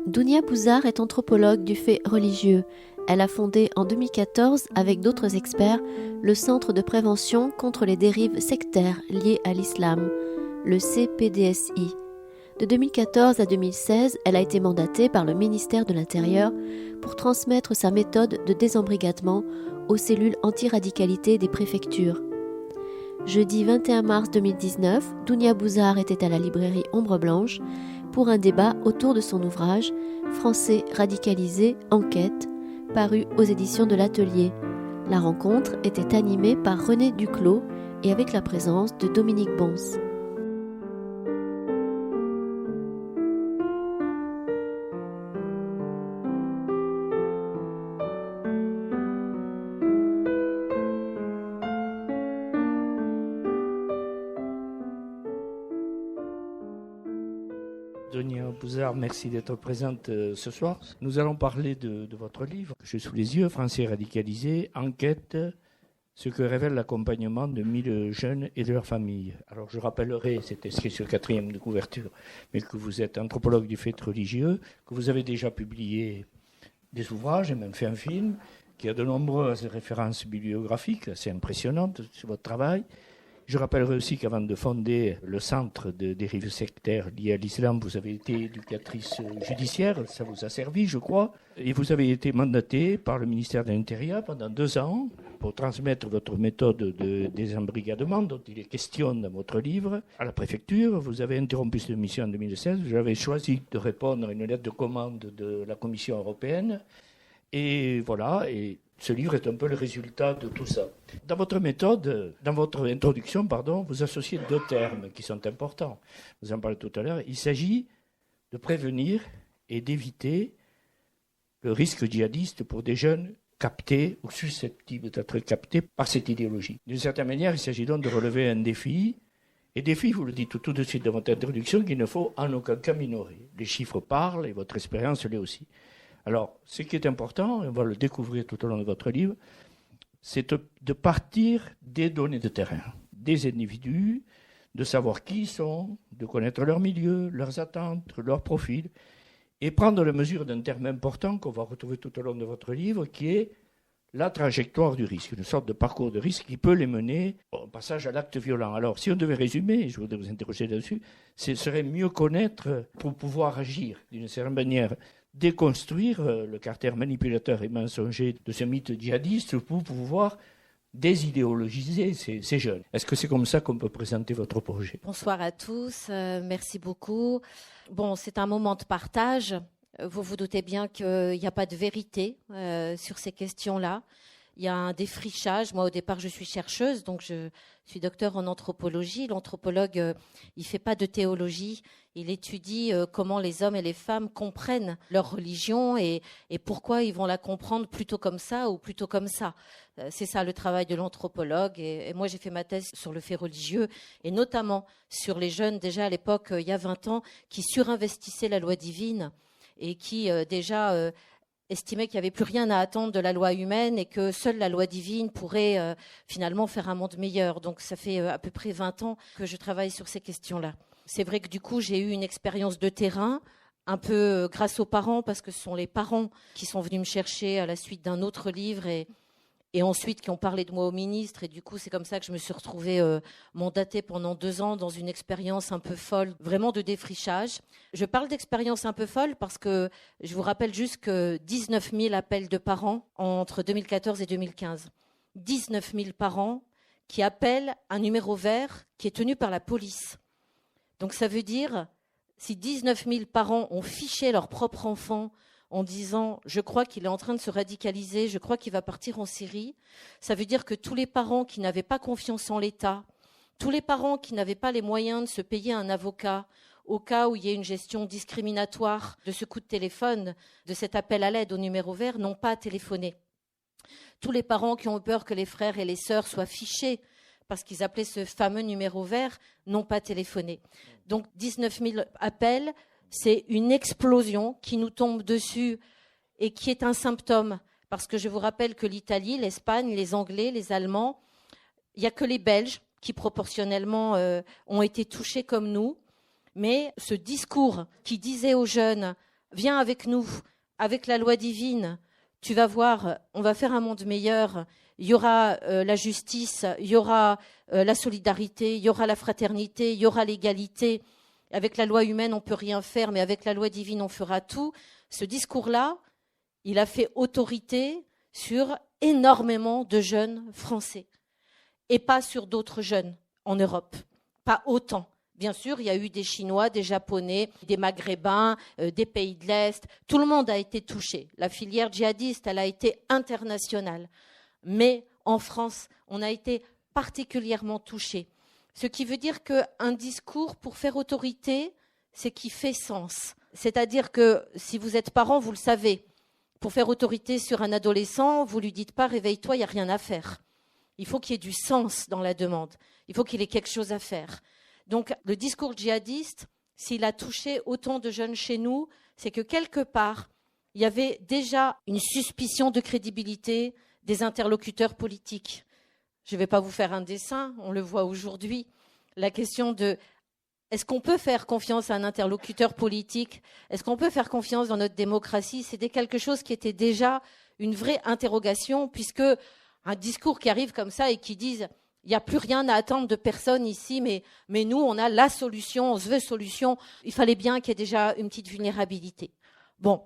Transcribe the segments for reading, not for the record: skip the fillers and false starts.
Dounia Bouzar est anthropologue du fait religieux. Elle a fondé en 2014, avec d'autres experts, le Centre de prévention contre les dérives sectaires liées à l'islam, le CPDSI. De 2014 à 2016, elle a été mandatée par le ministère de l'Intérieur pour transmettre sa méthode de désembrigadement aux cellules anti-radicalité des préfectures. Jeudi 21 mars 2019, Dounia Bouzar était à la librairie Ombre Blanche pour un débat autour de son ouvrage « Français radicalisés, enquête », paru aux éditions de l'Atelier. La rencontre était animée par René Duclos et avec la présence de Dominique Bons. Dounia Bouzar, merci d'être présente ce soir. Nous allons parler de votre livre que j'ai sous les yeux, Français radicalisés, enquête, ce que révèle l'accompagnement de 1000 jeunes et de leurs familles. Alors je rappellerai, c'est inscrit sur le 4e de couverture, mais que vous êtes anthropologue du fait religieux, que vous avez déjà publié des ouvrages et même fait un film, qui a de nombreuses références bibliographiques assez impressionnantes sur votre travail. Je rappellerai aussi qu'avant de fonder le centre de dérives sectaires liées à l'islam, vous avez été éducatrice judiciaire, ça vous a servi, je crois, et vous avez été mandatée par le ministère de l'Intérieur pendant 2 ans pour transmettre votre méthode de désembrigadement, dont il est question dans votre livre, à la préfecture. Vous avez interrompu cette mission en 2016, vous avez choisi de répondre à une lettre de commande de la Commission européenne, et voilà, et ce livre est un peu le résultat de tout ça. Dans votre méthode, dans votre introduction, vous associez 2 termes qui sont importants. Vous en parlez tout à l'heure. Il s'agit de prévenir et d'éviter le risque djihadiste pour des jeunes captés ou susceptibles d'être captés par cette idéologie. D'une certaine manière, il s'agit donc de relever un défi. Et défi, vous le dites tout de suite dans votre introduction, qu'il ne faut en aucun cas minorer. Les chiffres parlent et votre expérience l'est aussi. Alors, ce qui est important, et on va le découvrir tout au long de votre livre, c'est de partir des données de terrain, des individus, de savoir qui ils sont, de connaître leur milieu, leurs attentes, leur profil, et prendre la mesure d'un terme important qu'on va retrouver tout au long de votre livre, qui est la trajectoire du risque, une sorte de parcours de risque qui peut les mener au passage à l'acte violent. Alors, si on devait résumer, je voudrais vous interroger là-dessus, ce serait mieux connaître pour pouvoir agir d'une certaine manière, déconstruire le caractère manipulateur et mensonger de ce mythe djihadiste pour pouvoir désidéologiser ces jeunes. Est-ce que c'est comme ça qu'on peut présenter votre projet ? Bonsoir à tous, merci beaucoup. Bon, c'est un moment de partage. Vous vous doutez bien qu'il n'y a pas de vérité sur ces questions-là. Il y a un défrichage. Moi, au départ, je suis chercheuse, donc je suis docteur en anthropologie. L'anthropologue, il ne fait pas de théologie. Il étudie comment les hommes et les femmes comprennent leur religion et pourquoi ils vont la comprendre plutôt comme ça ou plutôt comme ça. C'est ça le travail de l'anthropologue. Et moi, j'ai fait ma thèse sur le fait religieux et notamment sur les jeunes, déjà à l'époque, il y a 20 ans, qui surinvestissaient la loi divine et qui déjà estimait qu'il n'y avait plus rien à attendre de la loi humaine et que seule la loi divine pourrait finalement faire un monde meilleur. Donc ça fait à peu près 20 ans que je travaille sur ces questions-là. C'est vrai que du coup, j'ai eu une expérience de terrain, un peu grâce aux parents, parce que ce sont les parents qui sont venus me chercher à la suite d'un autre livre et ensuite qui ont parlé de moi au ministre. Et du coup, c'est comme ça que je me suis retrouvée mandatée pendant 2 ans dans une expérience un peu folle, vraiment de défrichage. Je parle d'expérience un peu folle parce que je vous rappelle juste que 19 000 appels de parents entre 2014 et 2015. 19 000 parents qui appellent un numéro vert qui est tenu par la police. Donc ça veut dire, si 19 000 parents ont fiché leur propre enfant en disant « je crois qu'il est en train de se radicaliser, je crois qu'il va partir en Syrie », ça veut dire que tous les parents qui n'avaient pas confiance en l'État, tous les parents qui n'avaient pas les moyens de se payer un avocat au cas où il y ait une gestion discriminatoire de ce coup de téléphone, de cet appel à l'aide au numéro vert, n'ont pas téléphoné. Tous les parents qui ont peur que les frères et les sœurs soient fichés parce qu'ils appelaient ce fameux numéro vert, n'ont pas téléphoné. Donc 19 000 appels, c'est une explosion qui nous tombe dessus et qui est un symptôme. Parce que je vous rappelle que l'Italie, l'Espagne, les Anglais, les Allemands, il n'y a que les Belges qui proportionnellement ont été touchés comme nous. Mais ce discours qui disait aux jeunes viens avec nous, avec la loi divine, tu vas voir, on va faire un monde meilleur, il y aura la justice, il y aura la solidarité, il y aura la fraternité, il y aura l'égalité. Avec la loi humaine, on ne peut rien faire, mais avec la loi divine, on fera tout. Ce discours-là, il a fait autorité sur énormément de jeunes français et pas sur d'autres jeunes en Europe, pas autant. Bien sûr, il y a eu des Chinois, des Japonais, des Maghrébins, des pays de l'Est. Tout le monde a été touché. La filière djihadiste, elle a été internationale. Mais en France, on a été particulièrement touché. Ce qui veut dire qu'un discours, pour faire autorité, c'est qu'il fait sens. C'est-à-dire que si vous êtes parent, vous le savez. Pour faire autorité sur un adolescent, vous ne lui dites pas « réveille-toi, il n'y a rien à faire ». Il faut qu'il y ait du sens dans la demande. Il faut qu'il ait quelque chose à faire. Donc, le discours djihadiste, s'il a touché autant de jeunes chez nous, c'est que quelque part, il y avait déjà une suspicion de crédibilité des interlocuteurs politiques. Je ne vais pas vous faire un dessin, on le voit aujourd'hui. La question de est-ce qu'on peut faire confiance à un interlocuteur politique? Est-ce qu'on peut faire confiance dans notre démocratie? C'était quelque chose qui était déjà une vraie interrogation, puisque un discours qui arrive comme ça et qui dise il n'y a plus rien à attendre de personne ici, mais nous, on a la solution, on se veut solution. Il fallait bien qu'il y ait déjà une petite vulnérabilité. Bon,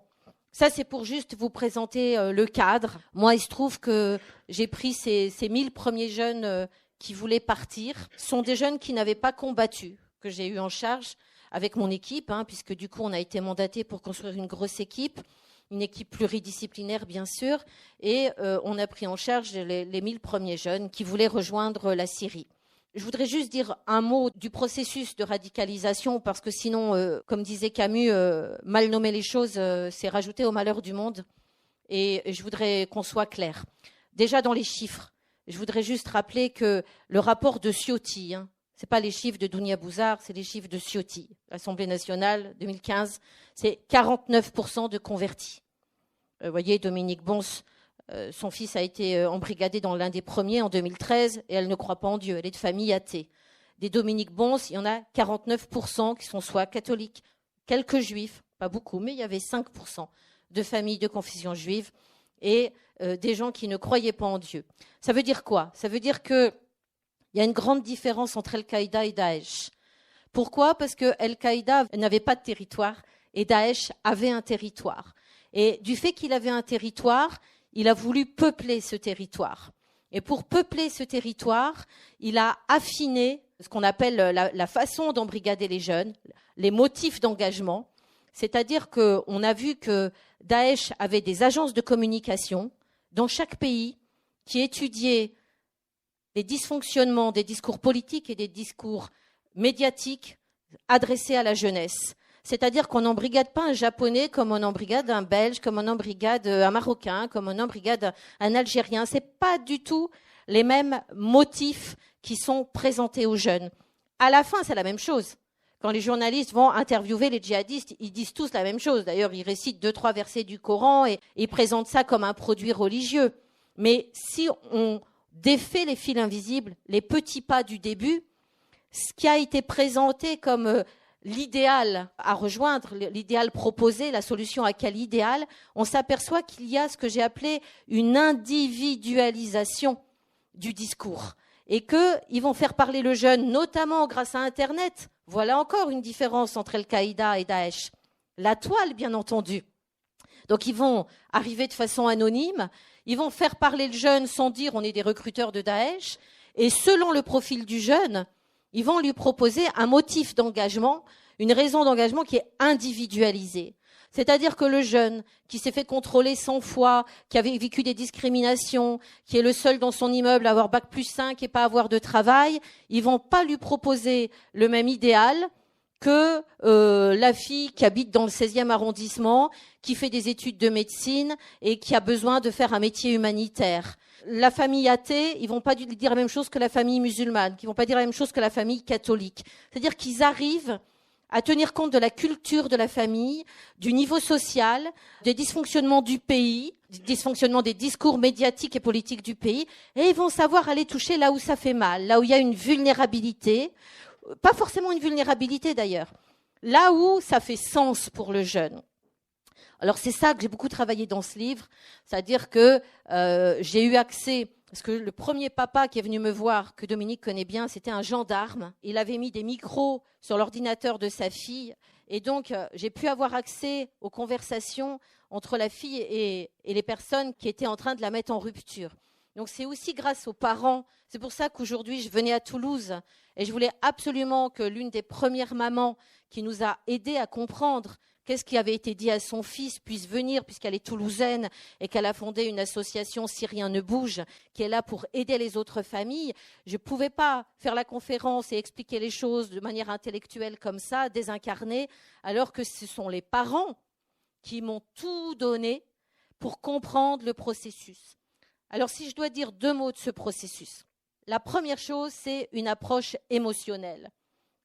ça c'est pour juste vous présenter le cadre. Moi, il se trouve que j'ai pris ces 1000 premiers jeunes qui voulaient partir. Ce sont des jeunes qui n'avaient pas combattu, que j'ai eu en charge avec mon équipe, puisque du coup, on a été mandaté pour construire une grosse équipe. Une équipe pluridisciplinaire, bien sûr, et on a pris en charge les 1000 premiers jeunes qui voulaient rejoindre la Syrie. Je voudrais juste dire un mot du processus de radicalisation, parce que sinon, comme disait Camus, mal nommer les choses, c'est rajouter au malheur du monde. Et je voudrais qu'on soit clair. Déjà dans les chiffres, je voudrais juste rappeler que le rapport de Ciotti, ce n'est pas les chiffres de Dounia Bouzard, c'est les chiffres de Ciotti. L'Assemblée nationale, 2015, c'est 49% de convertis. Vous voyez, Dominique Bons, son fils a été embrigadé dans l'un des premiers en 2013 et elle ne croit pas en Dieu, elle est de famille athée. Des Dominique Bons, il y en a 49% qui sont soit catholiques, quelques juifs, pas beaucoup, mais il y avait 5% de familles de confession juive et des gens qui ne croyaient pas en Dieu. Ça veut dire quoi? Ça veut dire que il y a une grande différence entre Al-Qaïda et Daesh. Pourquoi? Parce que Al-Qaïda n'avait pas de territoire et Daesh avait un territoire. Et du fait qu'il avait un territoire, il a voulu peupler ce territoire. Et pour peupler ce territoire, il a affiné ce qu'on appelle la façon d'embrigader les jeunes, les motifs d'engagement. C'est-à-dire qu'on a vu que Daesh avait des agences de communication dans chaque pays qui étudiaient les dysfonctionnements des discours politiques et des discours médiatiques adressés à la jeunesse. C'est-à-dire qu'on n'embrigade pas un Japonais comme on embrigade un Belge, comme on embrigade un Marocain, comme on embrigade un Algérien. Ce n'est pas du tout les mêmes motifs qui sont présentés aux jeunes. À la fin, c'est la même chose. Quand les journalistes vont interviewer les djihadistes, ils disent tous la même chose. D'ailleurs, ils récitent 2-3 versets du Coran et ils présentent ça comme un produit religieux. Mais si on défait les fils invisibles, les petits pas du début, ce qui a été présenté comme l'idéal à rejoindre, l'idéal proposé, la solution à quel idéal, on s'aperçoit qu'il y a ce que j'ai appelé une individualisation du discours et qu'ils vont faire parler le jeune, notamment grâce à Internet. Voilà encore une différence entre Al-Qaïda et Daesh. La toile, bien entendu. Donc ils vont arriver de façon anonyme, ils vont faire parler le jeune sans dire on est des recruteurs de Daesh, et selon le profil du jeune, ils vont lui proposer un motif d'engagement, une raison d'engagement qui est individualisée. C'est-à-dire que le jeune qui s'est fait contrôler 100 fois, qui avait vécu des discriminations, qui est le seul dans son immeuble à avoir bac+5 et pas avoir de travail, ils vont pas lui proposer le même idéal que la fille qui habite dans le 16e arrondissement, qui fait des études de médecine et qui a besoin de faire un métier humanitaire. La famille athée, ils vont pas dire la même chose que la famille musulmane, qui vont pas dire la même chose que la famille catholique. C'est-à-dire qu'ils arrivent à tenir compte de la culture de la famille, du niveau social, des dysfonctionnements du pays, des dysfonctionnements des discours médiatiques et politiques du pays, et ils vont savoir aller toucher là où ça fait mal, là où il y a une vulnérabilité, pas forcément une vulnérabilité d'ailleurs, là où ça fait sens pour le jeune. Alors c'est ça que j'ai beaucoup travaillé dans ce livre, c'est-à-dire que j'ai eu accès, parce que le premier papa qui est venu me voir, que Dominique connaît bien, c'était un gendarme. Il avait mis des micros sur l'ordinateur de sa fille, et donc j'ai pu avoir accès aux conversations entre la fille et les personnes qui étaient en train de la mettre en rupture. Donc c'est aussi grâce aux parents, c'est pour ça qu'aujourd'hui je venais à Toulouse, et je voulais absolument que l'une des premières mamans qui nous a aidés à comprendre qu'est-ce qui avait été dit à son fils puisse venir, puisqu'elle est toulousaine et qu'elle a fondé une association Si Rien Ne Bouge, qui est là pour aider les autres familles. Je ne pouvais pas faire la conférence et expliquer les choses de manière intellectuelle comme ça, désincarnée, alors que ce sont les parents qui m'ont tout donné pour comprendre le processus. Alors si je dois dire 2 mots de ce processus, la première chose, c'est une approche émotionnelle.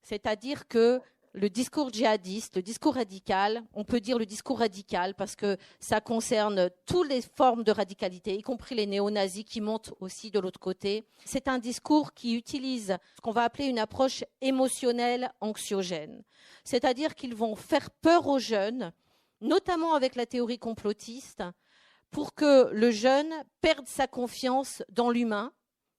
C'est-à-dire que le discours djihadiste, le discours radical, on peut dire le discours radical parce que ça concerne toutes les formes de radicalité, y compris les néo-nazis qui montent aussi de l'autre côté. C'est un discours qui utilise ce qu'on va appeler une approche émotionnelle anxiogène. C'est-à-dire qu'ils vont faire peur aux jeunes, notamment avec la théorie complotiste, pour que le jeune perde sa confiance dans l'humain,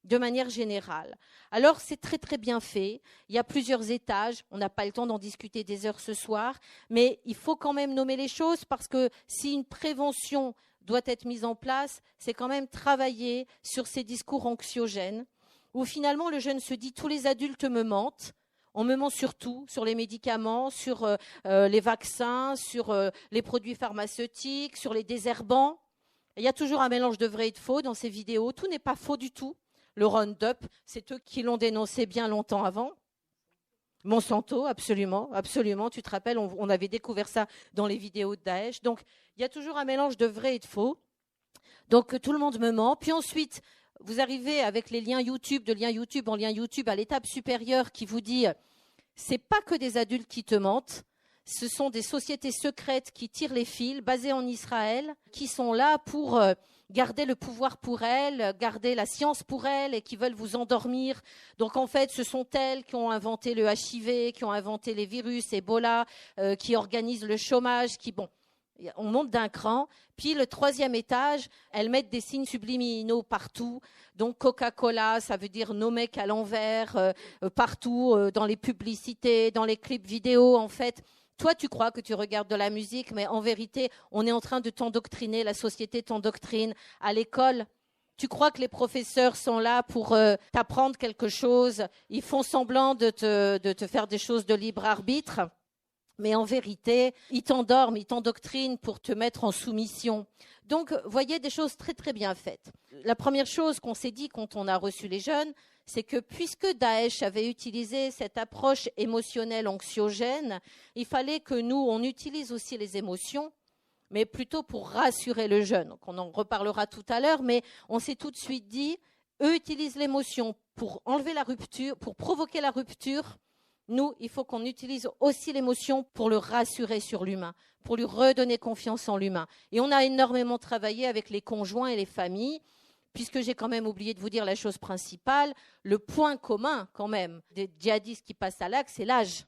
de manière générale. Alors, c'est très, très bien fait. Il y a plusieurs étages. On n'a pas le temps d'en discuter des heures ce soir, mais il faut quand même nommer les choses parce que si une prévention doit être mise en place, c'est quand même travailler sur ces discours anxiogènes où finalement le jeune se dit « tous les adultes me mentent ». On me ment sur tout, sur les médicaments, sur les vaccins, sur les produits pharmaceutiques, sur les désherbants. Il y a toujours un mélange de vrai et de faux dans ces vidéos. Tout n'est pas faux du tout. Le Roundup, c'est eux qui l'ont dénoncé bien longtemps avant. Monsanto, absolument, absolument. Tu te rappelles, on avait découvert ça dans les vidéos de Daesh. Donc, il y a toujours un mélange de vrai et de faux. Donc, tout le monde me ment. Puis ensuite, vous arrivez avec les liens YouTube, de lien YouTube en lien YouTube, à l'étape supérieure qui vous dit c'est pas que des adultes qui te mentent. Ce sont des sociétés secrètes qui tirent les fils, basées en Israël, qui sont là pour garder le pouvoir pour elles, garder la science pour elles et qui veulent vous endormir. Donc en fait, ce sont elles qui ont inventé le HIV, qui ont inventé les virus, Ebola, qui organisent le chômage, on monte d'un cran. Puis le 3e étage, elles mettent des signes subliminaux partout. Donc Coca-Cola, ça veut dire nos mecs à l'envers, partout, dans les publicités, dans les clips vidéo, en fait. Toi, tu crois que tu regardes de la musique, mais en vérité, on est en train de t'endoctriner, la société t'endoctrine. À l'école, tu crois que les professeurs sont là pour t'apprendre quelque chose. Ils font semblant de te faire des choses de libre arbitre. Mais en vérité, ils t'endorment, ils t'endoctrinent pour te mettre en soumission. Donc, voyez des choses très, très bien faites. La première chose qu'on s'est dit quand on a reçu les jeunes, c'est que puisque Daesh avait utilisé cette approche émotionnelle anxiogène, il fallait que nous, on utilise aussi les émotions, mais plutôt pour rassurer le jeune. Donc, on en reparlera tout à l'heure, mais on s'est tout de suite dit, eux utilisent l'émotion pour enlever la rupture, pour provoquer la rupture. Nous, il faut qu'on utilise aussi l'émotion pour le rassurer sur l'humain, pour lui redonner confiance en l'humain. Et on a énormément travaillé avec les conjoints et les familles, puisque j'ai quand même oublié de vous dire la chose principale, le point commun quand même des djihadistes qui passent à l'acte, c'est l'âge.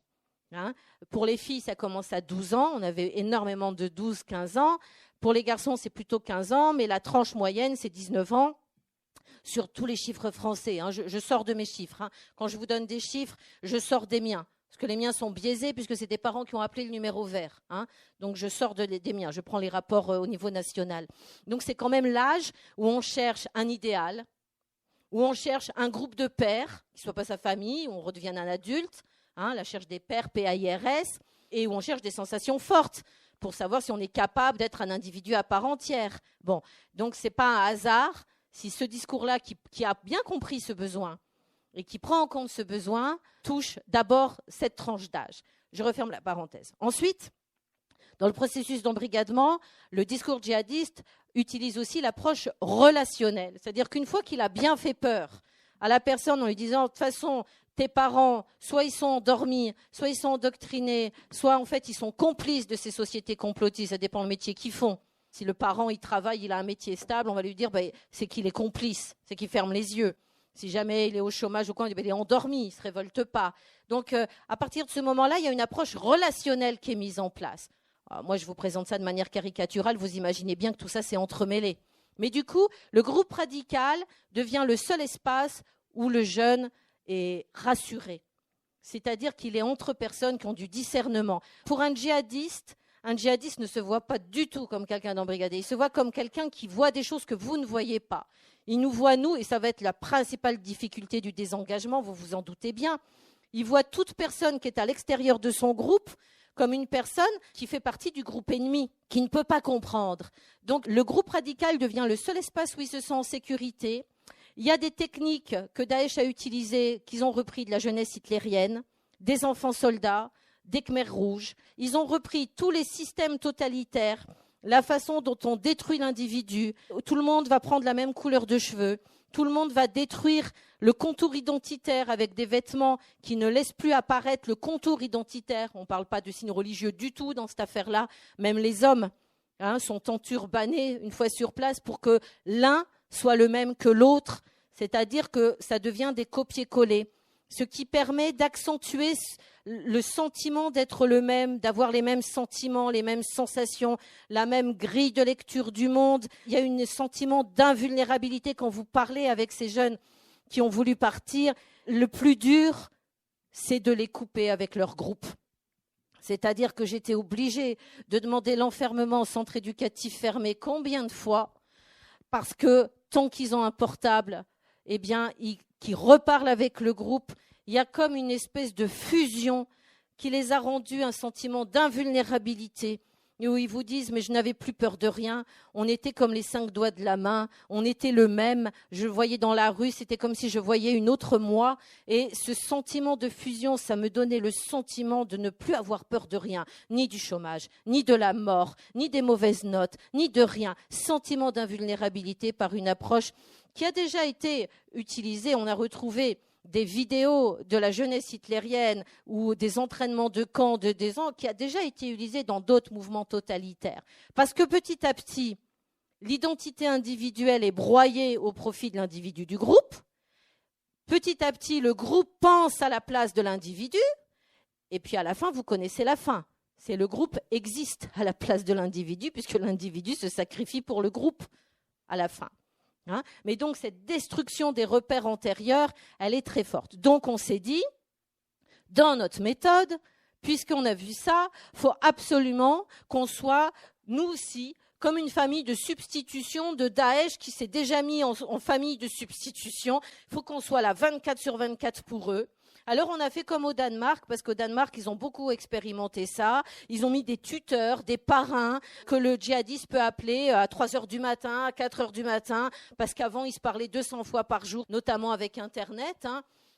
Pour les filles, ça commence à 12 ans, on avait énormément de 12-15 ans. Pour les garçons, c'est plutôt 15 ans, mais la tranche moyenne, c'est 19 ans. Sur tous les chiffres français, je sors de mes chiffres. Quand je vous donne des chiffres, je sors des miens. Parce que les miens sont biaisés, puisque c'est des parents qui ont appelé le numéro vert. Donc je sors des miens, je prends les rapports au niveau national. Donc c'est quand même l'âge où on cherche un idéal, où on cherche un groupe de pairs, qui ne soit pas sa famille, où on redevient un adulte, la cherche des pairs, PAIRS, et où on cherche des sensations fortes, pour savoir si on est capable d'être un individu à part entière. Bon, donc ce n'est pas un hasard. Si ce discours-là, qui a bien compris ce besoin et qui prend en compte ce besoin, touche d'abord cette tranche d'âge. Je referme la parenthèse. Ensuite, dans le processus d'embrigadement, le discours djihadiste utilise aussi l'approche relationnelle. C'est-à-dire qu'une fois qu'il a bien fait peur à la personne en lui disant « de toute façon, tes parents, soit ils sont endormis, soit ils sont endoctrinés, soit en fait ils sont complices de ces sociétés complotistes, ça dépend du métier qu'ils font. » Si le parent, il travaille, il a un métier stable, on va lui dire c'est qu'il est complice, c'est qu'il ferme les yeux. Si jamais il est au chômage ou quoi, il est endormi, il ne se révolte pas. Donc, à partir de ce moment-là, il y a une approche relationnelle qui est mise en place. Alors, moi, je vous présente ça de manière caricaturale, vous imaginez bien que tout ça, c'est entremêlé. Mais du coup, le groupe radical devient le seul espace où le jeune est rassuré. C'est-à-dire qu'il est entre personnes qui ont du discernement. Pour un djihadiste ne se voit pas du tout comme quelqu'un d'embrigadé. Il se voit comme quelqu'un qui voit des choses que vous ne voyez pas. Il nous voit, nous, et ça va être la principale difficulté du désengagement, vous vous en doutez bien. Il voit toute personne qui est à l'extérieur de son groupe comme une personne qui fait partie du groupe ennemi, qui ne peut pas comprendre. Donc le groupe radical devient le seul espace où il se sent en sécurité. Il y a des techniques que Daesh a utilisées, qu'ils ont repris de la jeunesse hitlérienne, des enfants soldats, des Khmers rouges. Ils ont repris tous les systèmes totalitaires, la façon dont on détruit l'individu. Tout le monde va prendre la même couleur de cheveux. Tout le monde va détruire le contour identitaire avec des vêtements qui ne laissent plus apparaître le contour identitaire. On ne parle pas de signes religieux du tout dans cette affaire-là. Même les hommes sont enturbanés une fois sur place pour que l'un soit le même que l'autre. C'est-à-dire que ça devient des copier-coller. Ce qui permet d'accentuer le sentiment d'être le même, d'avoir les mêmes sentiments, les mêmes sensations, la même grille de lecture du monde. Il y a un sentiment d'invulnérabilité quand vous parlez avec ces jeunes qui ont voulu partir. Le plus dur, c'est de les couper avec leur groupe. C'est-à-dire que j'étais obligée de demander l'enfermement en centre éducatif fermé combien de fois, parce que tant qu'ils ont un portable, eh bien, qui reparlent avec le groupe, il y a comme une espèce de fusion qui les a rendus un sentiment d'invulnérabilité, et où ils vous disent « mais je n'avais plus peur de rien, on était comme les 5 doigts de la main, on était le même, je le voyais dans la rue, c'était comme si je voyais une autre moi ». Et ce sentiment de fusion, ça me donnait le sentiment de ne plus avoir peur de rien, ni du chômage, ni de la mort, ni des mauvaises notes, ni de rien. Sentiment d'invulnérabilité par une approche qui a déjà été utilisée. On a retrouvé des vidéos de la jeunesse hitlérienne ou des entraînements de camp des ans qui a déjà été utilisé dans d'autres mouvements totalitaires. Parce que petit à petit, l'identité individuelle est broyée au profit de l'individu du groupe. Petit à petit, le groupe pense à la place de l'individu. Et puis à la fin, vous connaissez la fin. C'est le groupe existe à la place de l'individu puisque l'individu se sacrifie pour le groupe à la fin. Mais donc, cette destruction des repères antérieurs, elle est très forte. Donc, on s'est dit, dans notre méthode, puisqu'on a vu ça, il faut absolument qu'on soit, nous aussi, comme une famille de substitution de Daesh qui s'est déjà mis en famille de substitution. Il faut qu'on soit là 24/24 pour eux. Alors, on a fait comme au Danemark, parce qu'au Danemark, ils ont beaucoup expérimenté ça. Ils ont mis des tuteurs, des parrains que le djihadiste peut appeler à 3h du matin, à 4h du matin, parce qu'avant, ils se parlaient 200 fois par jour, notamment avec Internet.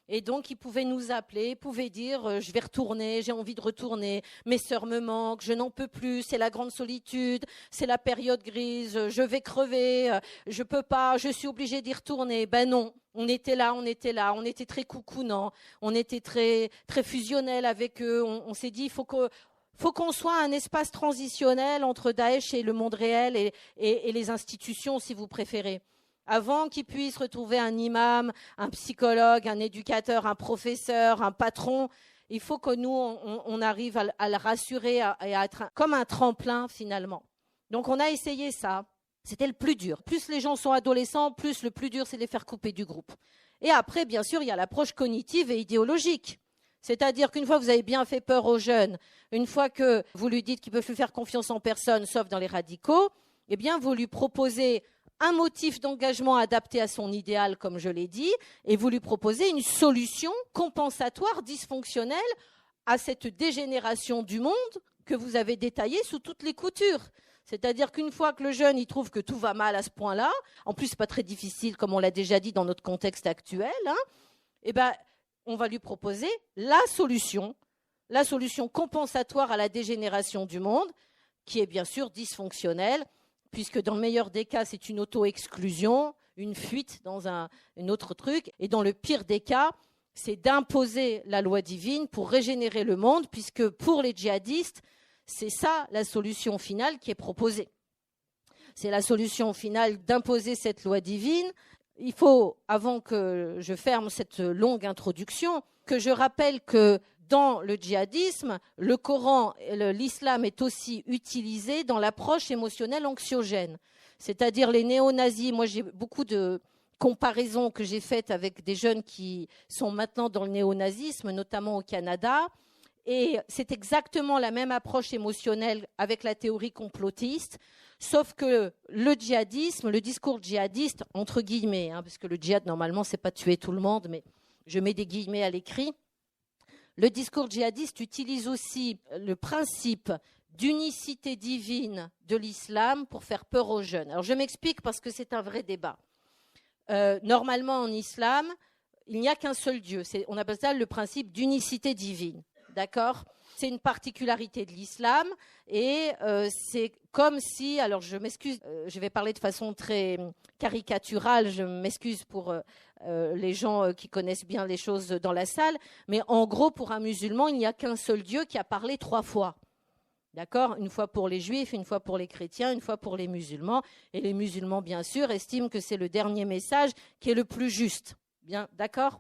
Et donc, ils pouvaient nous appeler, pouvaient dire « je vais retourner, j'ai envie de retourner, mes sœurs me manquent, je n'en peux plus, c'est la grande solitude, c'est la période grise, je vais crever, je peux pas, je suis obligée d'y retourner ». Ben non, on était là, on était très coucounants, on était très, très fusionnels avec eux. On s'est dit « il faut qu'on soit un espace transitionnel entre Daesh et le monde réel et les institutions, si vous préférez ». Avant qu'ils puissent retrouver un imam, un psychologue, un éducateur, un professeur, un patron, il faut que nous, on arrive à le rassurer et à être comme un tremplin finalement. Donc on a essayé ça. C'était le plus dur. Plus les gens sont adolescents, plus le plus dur, c'est de les faire couper du groupe. Et après, bien sûr, il y a l'approche cognitive et idéologique. C'est-à-dire qu'une fois que vous avez bien fait peur aux jeunes, une fois que vous lui dites qu'il ne peut plus faire confiance en personne, sauf dans les radicaux, eh bien, vous lui proposez un motif d'engagement adapté à son idéal, comme je l'ai dit, et vous lui proposez une solution compensatoire, dysfonctionnelle, à cette dégénération du monde que vous avez détaillée sous toutes les coutures. C'est-à-dire qu'une fois que le jeune il trouve que tout va mal à ce point-là, en plus, c'est pas très difficile, comme on l'a déjà dit dans notre contexte actuel, eh ben, on va lui proposer la solution compensatoire à la dégénération du monde, qui est bien sûr dysfonctionnelle, puisque dans le meilleur des cas, c'est une auto-exclusion, une fuite dans un autre truc. Et dans le pire des cas, c'est d'imposer la loi divine pour régénérer le monde, puisque pour les djihadistes, c'est ça la solution finale qui est proposée. C'est la solution finale d'imposer cette loi divine. Il faut, avant que je ferme cette longue introduction, que je rappelle que dans le djihadisme, le Coran, l'islam est aussi utilisé dans l'approche émotionnelle anxiogène. C'est-à-dire les néo-nazis, moi j'ai beaucoup de comparaisons que j'ai faites avec des jeunes qui sont maintenant dans le néo-nazisme, notamment au Canada, et c'est exactement la même approche émotionnelle avec la théorie complotiste, sauf que le djihadisme, le discours djihadiste, entre guillemets, parce que le djihad normalement c'est pas tuer tout le monde, mais je mets des guillemets à l'écrit, le discours djihadiste utilise aussi le principe d'unicité divine de l'islam pour faire peur aux jeunes. Alors je m'explique parce que c'est un vrai débat. Normalement en islam, il n'y a qu'un seul Dieu. On appelle ça le principe d'unicité divine. D'accord ? C'est une particularité de l'islam et c'est comme si, alors je m'excuse, je vais parler de façon très caricaturale, je m'excuse pour les gens qui connaissent bien les choses dans la salle, mais en gros pour un musulman, il n'y a qu'un seul Dieu qui a parlé 3 fois. D'accord ? Une fois pour les juifs, une fois pour les chrétiens, une fois pour les musulmans. Et les musulmans, bien sûr, estiment que c'est le dernier message qui est le plus juste. Bien, d'accord ?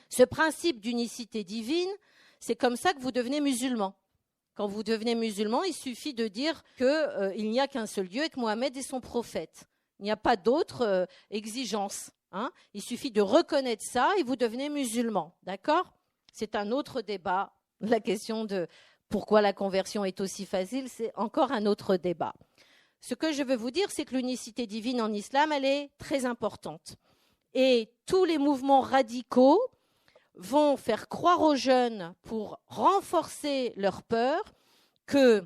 Ce principe d'unicité divine, c'est comme ça que vous devenez musulman. Quand vous devenez musulman, il suffit de dire qu'il n'y a qu'un seul Dieu et que Mohammed est son prophète. Il n'y a pas d'autre exigence. Il suffit de reconnaître ça et vous devenez musulman. D'accord ? C'est un autre débat, la question de pourquoi la conversion est aussi facile, c'est encore un autre débat. Ce que je veux vous dire, c'est que l'unicité divine en islam, elle est très importante. Et tous les mouvements radicaux vont faire croire aux jeunes, pour renforcer leur peur, que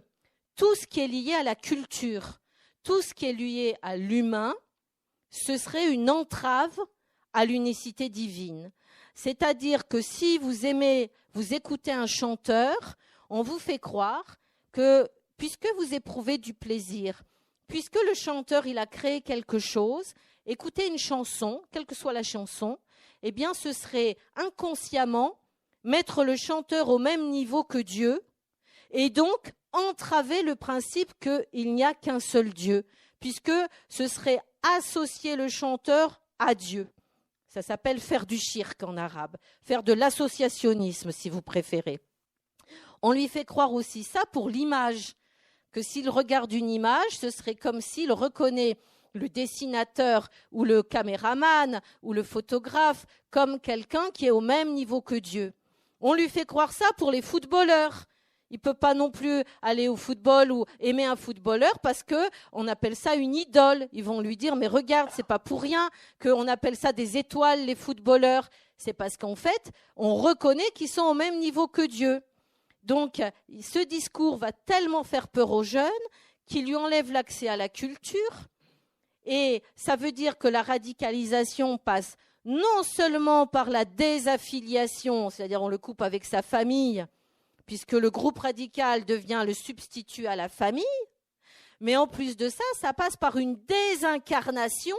tout ce qui est lié à la culture, tout ce qui est lié à l'humain, ce serait une entrave à l'unicité divine. C'est-à-dire que si vous écoutez un chanteur, on vous fait croire que, puisque vous éprouvez du plaisir, puisque le chanteur il a créé quelque chose, écoutez une chanson, quelle que soit la chanson, eh bien ce serait inconsciemment mettre le chanteur au même niveau que Dieu et donc entraver le principe qu'il n'y a qu'un seul Dieu, puisque ce serait associer le chanteur à Dieu. Ça s'appelle faire du shirk en arabe, faire de l'associationnisme si vous préférez. On lui fait croire aussi ça pour l'image, que s'il regarde une image, ce serait comme s'il reconnaît le dessinateur ou le caméraman ou le photographe comme quelqu'un qui est au même niveau que Dieu. On lui fait croire ça pour les footballeurs. Il ne peut pas non plus aller au football ou aimer un footballeur parce qu'on appelle ça une idole. Ils vont lui dire, mais regarde, c'est pas pour rien qu'on appelle ça des étoiles, les footballeurs. C'est parce qu'en fait, on reconnaît qu'ils sont au même niveau que Dieu. Donc, ce discours va tellement faire peur aux jeunes qu'il lui enlève l'accès à la culture. Et ça veut dire que la radicalisation passe non seulement par la désaffiliation, c'est-à-dire on le coupe avec sa famille, puisque le groupe radical devient le substitut à la famille, mais en plus de ça, ça passe par une désincarnation.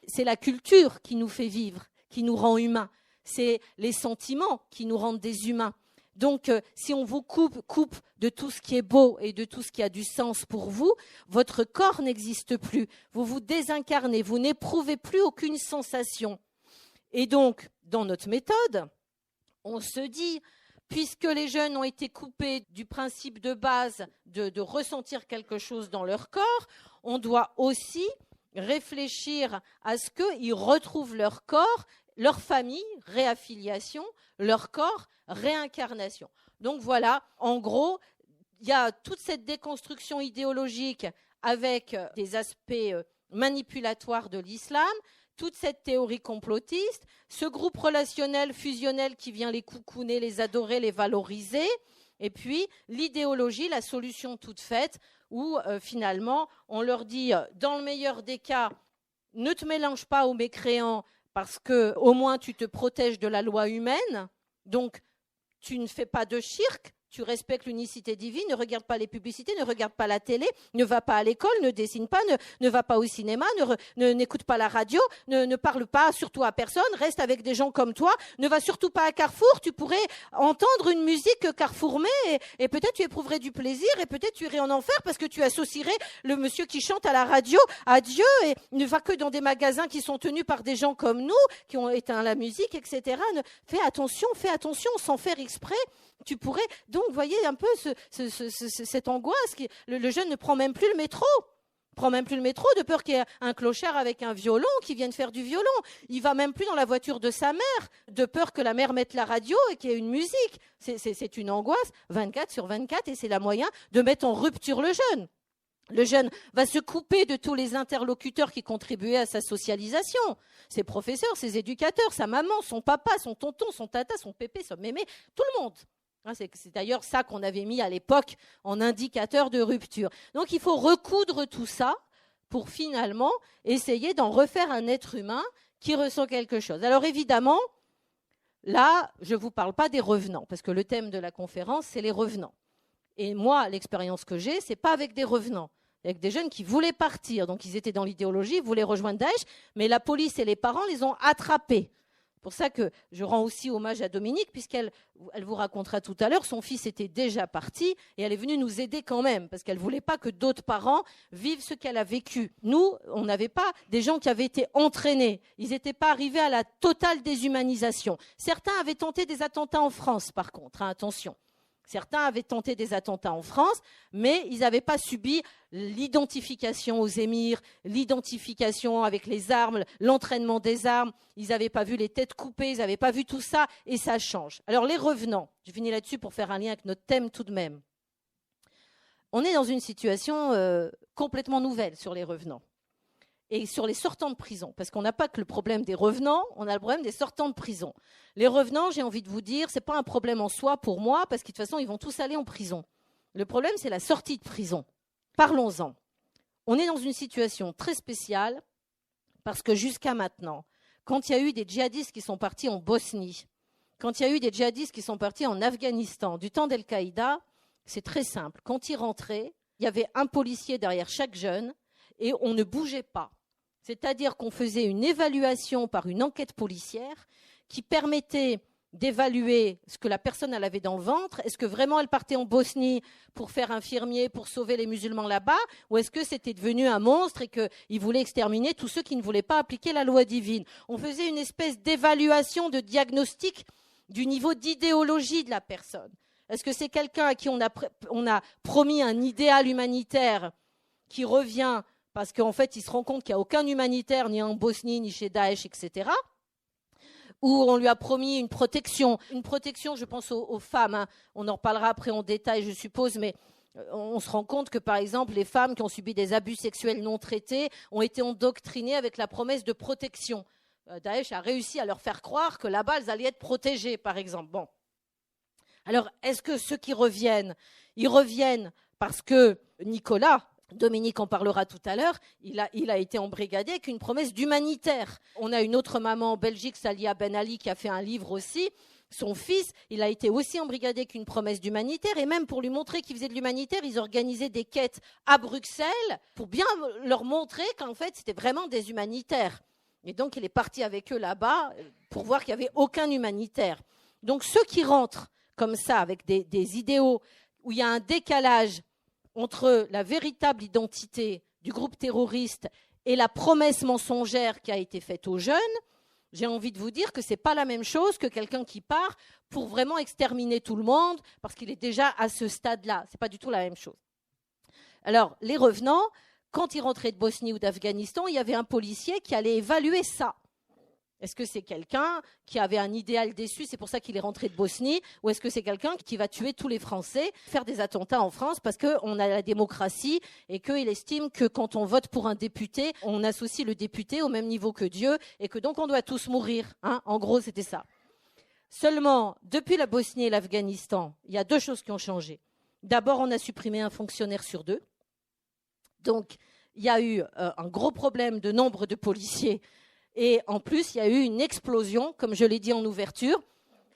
C'est la culture qui nous fait vivre, qui nous rend humains. C'est les sentiments qui nous rendent des humains. Donc, si on vous coupe de tout ce qui est beau et de tout ce qui a du sens pour vous, votre corps n'existe plus. Vous vous désincarnez, vous n'éprouvez plus aucune sensation. Et donc, dans notre méthode, on se dit, puisque les jeunes ont été coupés du principe de base de ressentir quelque chose dans leur corps, on doit aussi réfléchir à ce qu'ils retrouvent leur corps, leur famille, réaffiliation, leur corps, réincarnation. Donc voilà, en gros, il y a toute cette déconstruction idéologique avec des aspects manipulatoires de l'islam, toute cette théorie complotiste, ce groupe relationnel fusionnel qui vient les coucouner, les adorer, les valoriser, et puis l'idéologie, la solution toute faite, où finalement on leur dit, dans le meilleur des cas, ne te mélange pas aux mécréants parce qu'au moins tu te protèges de la loi humaine, donc tu ne fais pas de shirk, tu respectes l'unicité divine, ne regarde pas les publicités, ne regarde pas la télé, ne va pas à l'école, ne dessine pas, ne va pas au cinéma, n'écoute pas la radio, ne parle pas surtout à personne, reste avec des gens comme toi, ne va surtout pas à Carrefour, tu pourrais entendre une musique que Carrefour met et peut-être tu éprouverais du plaisir et peut-être tu irais en enfer parce que tu associerais le monsieur qui chante à la radio à Dieu et ne va que dans des magasins qui sont tenus par des gens comme nous, qui ont éteint la musique, etc. Fais attention, sans faire exprès. Tu pourrais, donc, voyez un peu cette angoisse. Le jeune ne prend même plus le métro. De peur qu'il y ait un clochard avec un violon qui vienne faire du violon. Il va même plus dans la voiture de sa mère, de peur que la mère mette la radio et qu'il y ait une musique. C'est une angoisse 24/24 et c'est la moyen de mettre en rupture le jeune. Le jeune va se couper de tous les interlocuteurs qui contribuaient à sa socialisation. Ses professeurs, ses éducateurs, sa maman, son papa, son tonton, son tata, son pépé, son mémé, tout le monde. C'est d'ailleurs ça qu'on avait mis à l'époque en indicateur de rupture. Donc il faut recoudre tout ça pour finalement essayer d'en refaire un être humain qui ressent quelque chose. Alors évidemment, là, je ne vous parle pas des revenants, parce que le thème de la conférence, c'est les revenants. Et moi, l'expérience que j'ai, c'est pas avec des revenants, avec des jeunes qui voulaient partir. Donc, ils étaient dans l'idéologie, ils voulaient rejoindre Daesh, mais la police et les parents les ont attrapés. C'est pour ça que je rends aussi hommage à Dominique, puisqu'elle vous racontera tout à l'heure, son fils était déjà parti et elle est venue nous aider quand même, parce qu'elle ne voulait pas que d'autres parents vivent ce qu'elle a vécu. Nous, on n'avait pas des gens qui avaient été entraînés. Ils n'étaient pas arrivés à la totale déshumanisation. Certains avaient tenté des attentats en France, par contre, attention. Certains avaient tenté des attentats en France, mais ils n'avaient pas subi l'identification aux émirs, l'identification avec les armes, l'entraînement des armes. Ils n'avaient pas vu les têtes coupées, ils n'avaient pas vu tout ça, et ça change. Alors les revenants, je finis là-dessus pour faire un lien avec notre thème tout de même. On est dans une situation complètement nouvelle sur les revenants. Et sur les sortants de prison, parce qu'on n'a pas que le problème des revenants, on a le problème des sortants de prison. Les revenants, j'ai envie de vous dire, ce n'est pas un problème en soi pour moi, parce que de toute façon, ils vont tous aller en prison. Le problème, c'est la sortie de prison. Parlons-en. On est dans une situation très spéciale, parce que jusqu'à maintenant, quand il y a eu des djihadistes qui sont partis en Bosnie, quand il y a eu des djihadistes qui sont partis en Afghanistan, du temps d'Al-Qaïda, c'est très simple. Quand ils rentraient, il y avait un policier derrière chaque jeune, et on ne bougeait pas. C'est-à-dire qu'on faisait une évaluation par une enquête policière qui permettait d'évaluer ce que la personne elle avait dans le ventre. Est-ce que vraiment elle partait en Bosnie pour faire infirmier, pour sauver les musulmans là-bas, ou est-ce que c'était devenu un monstre et qu'il voulait exterminer tous ceux qui ne voulaient pas appliquer la loi divine? On faisait une espèce d'évaluation, de diagnostic du niveau d'idéologie de la personne. Est-ce que c'est quelqu'un à qui on a promis un idéal humanitaire qui revient parce qu'en fait, il se rend compte qu'il n'y a aucun humanitaire, ni en Bosnie, ni chez Daesh, etc. Ou on lui a promis une protection, je pense aux femmes, hein. On en reparlera après en détail, je suppose, mais on se rend compte que, par exemple, les femmes qui ont subi des abus sexuels non traités ont été endoctrinées avec la promesse de protection. Daesh a réussi à leur faire croire que là-bas, elles allaient être protégées, par exemple. Bon. Alors, est-ce que ceux qui reviennent, ils reviennent parce que Nicolas, Dominique en parlera tout à l'heure, il a été embrigadé avec une promesse d'humanitaire. On a une autre maman en Belgique, Salia Ben Ali, qui a fait un livre aussi. Son fils, il a été aussi embrigadé avec une promesse d'humanitaire. Et même pour lui montrer qu'il faisait de l'humanitaire, ils organisaient des quêtes à Bruxelles pour bien leur montrer qu'en fait, c'était vraiment des humanitaires. Et donc, il est parti avec eux là-bas pour voir qu'il n'y avait aucun humanitaire. Donc, ceux qui rentrent comme ça, avec des idéaux où il y a un décalage entre la véritable identité du groupe terroriste et la promesse mensongère qui a été faite aux jeunes, j'ai envie de vous dire que ce n'est pas la même chose que quelqu'un qui part pour vraiment exterminer tout le monde, parce qu'il est déjà à ce stade-là. Ce n'est pas du tout la même chose. Alors, les revenants, quand ils rentraient de Bosnie ou d'Afghanistan, il y avait un policier qui allait évaluer ça. Est-ce que c'est quelqu'un qui avait un idéal déçu, c'est pour ça qu'il est rentré de Bosnie, ou est-ce que c'est quelqu'un qui va tuer tous les Français, faire des attentats en France parce qu'on a la démocratie et qu'il estime que quand on vote pour un député, on associe le député au même niveau que Dieu et que donc on doit tous mourir. Hein, en gros, c'était ça. Seulement, depuis la Bosnie et l'Afghanistan, il y a deux choses qui ont changé. D'abord, on a supprimé un fonctionnaire sur deux. Donc, il y a eu un gros problème de nombre de policiers. Et en plus, il y a eu une explosion, comme je l'ai dit en ouverture,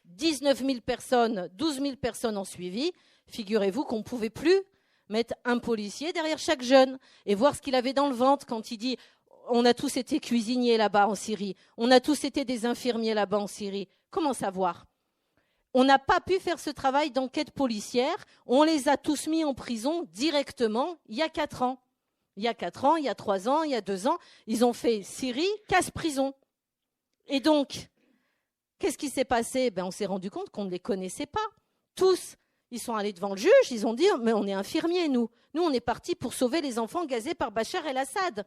19 000 personnes, 12 000 personnes ont suivi. Figurez-vous qu'on ne pouvait plus mettre un policier derrière chaque jeune et voir ce qu'il avait dans le ventre quand il dit « on a tous été cuisiniers là-bas en Syrie, on a tous été des infirmiers là-bas en Syrie ». Comment savoir ? On n'a pas pu faire ce travail d'enquête policière. On les a tous mis en prison directement il y a 4 ans. Il y a 4 ans, il y a 3 ans, il y a 2 ans. Ils ont fait Syrie, casse-prison. Et donc, qu'est-ce qui s'est passé ? On s'est rendu compte qu'on ne les connaissait pas. Tous, ils sont allés devant le juge, ils ont dit « mais on est infirmiers, nous. Nous, on est partis pour sauver les enfants gazés par Bachar el-Assad.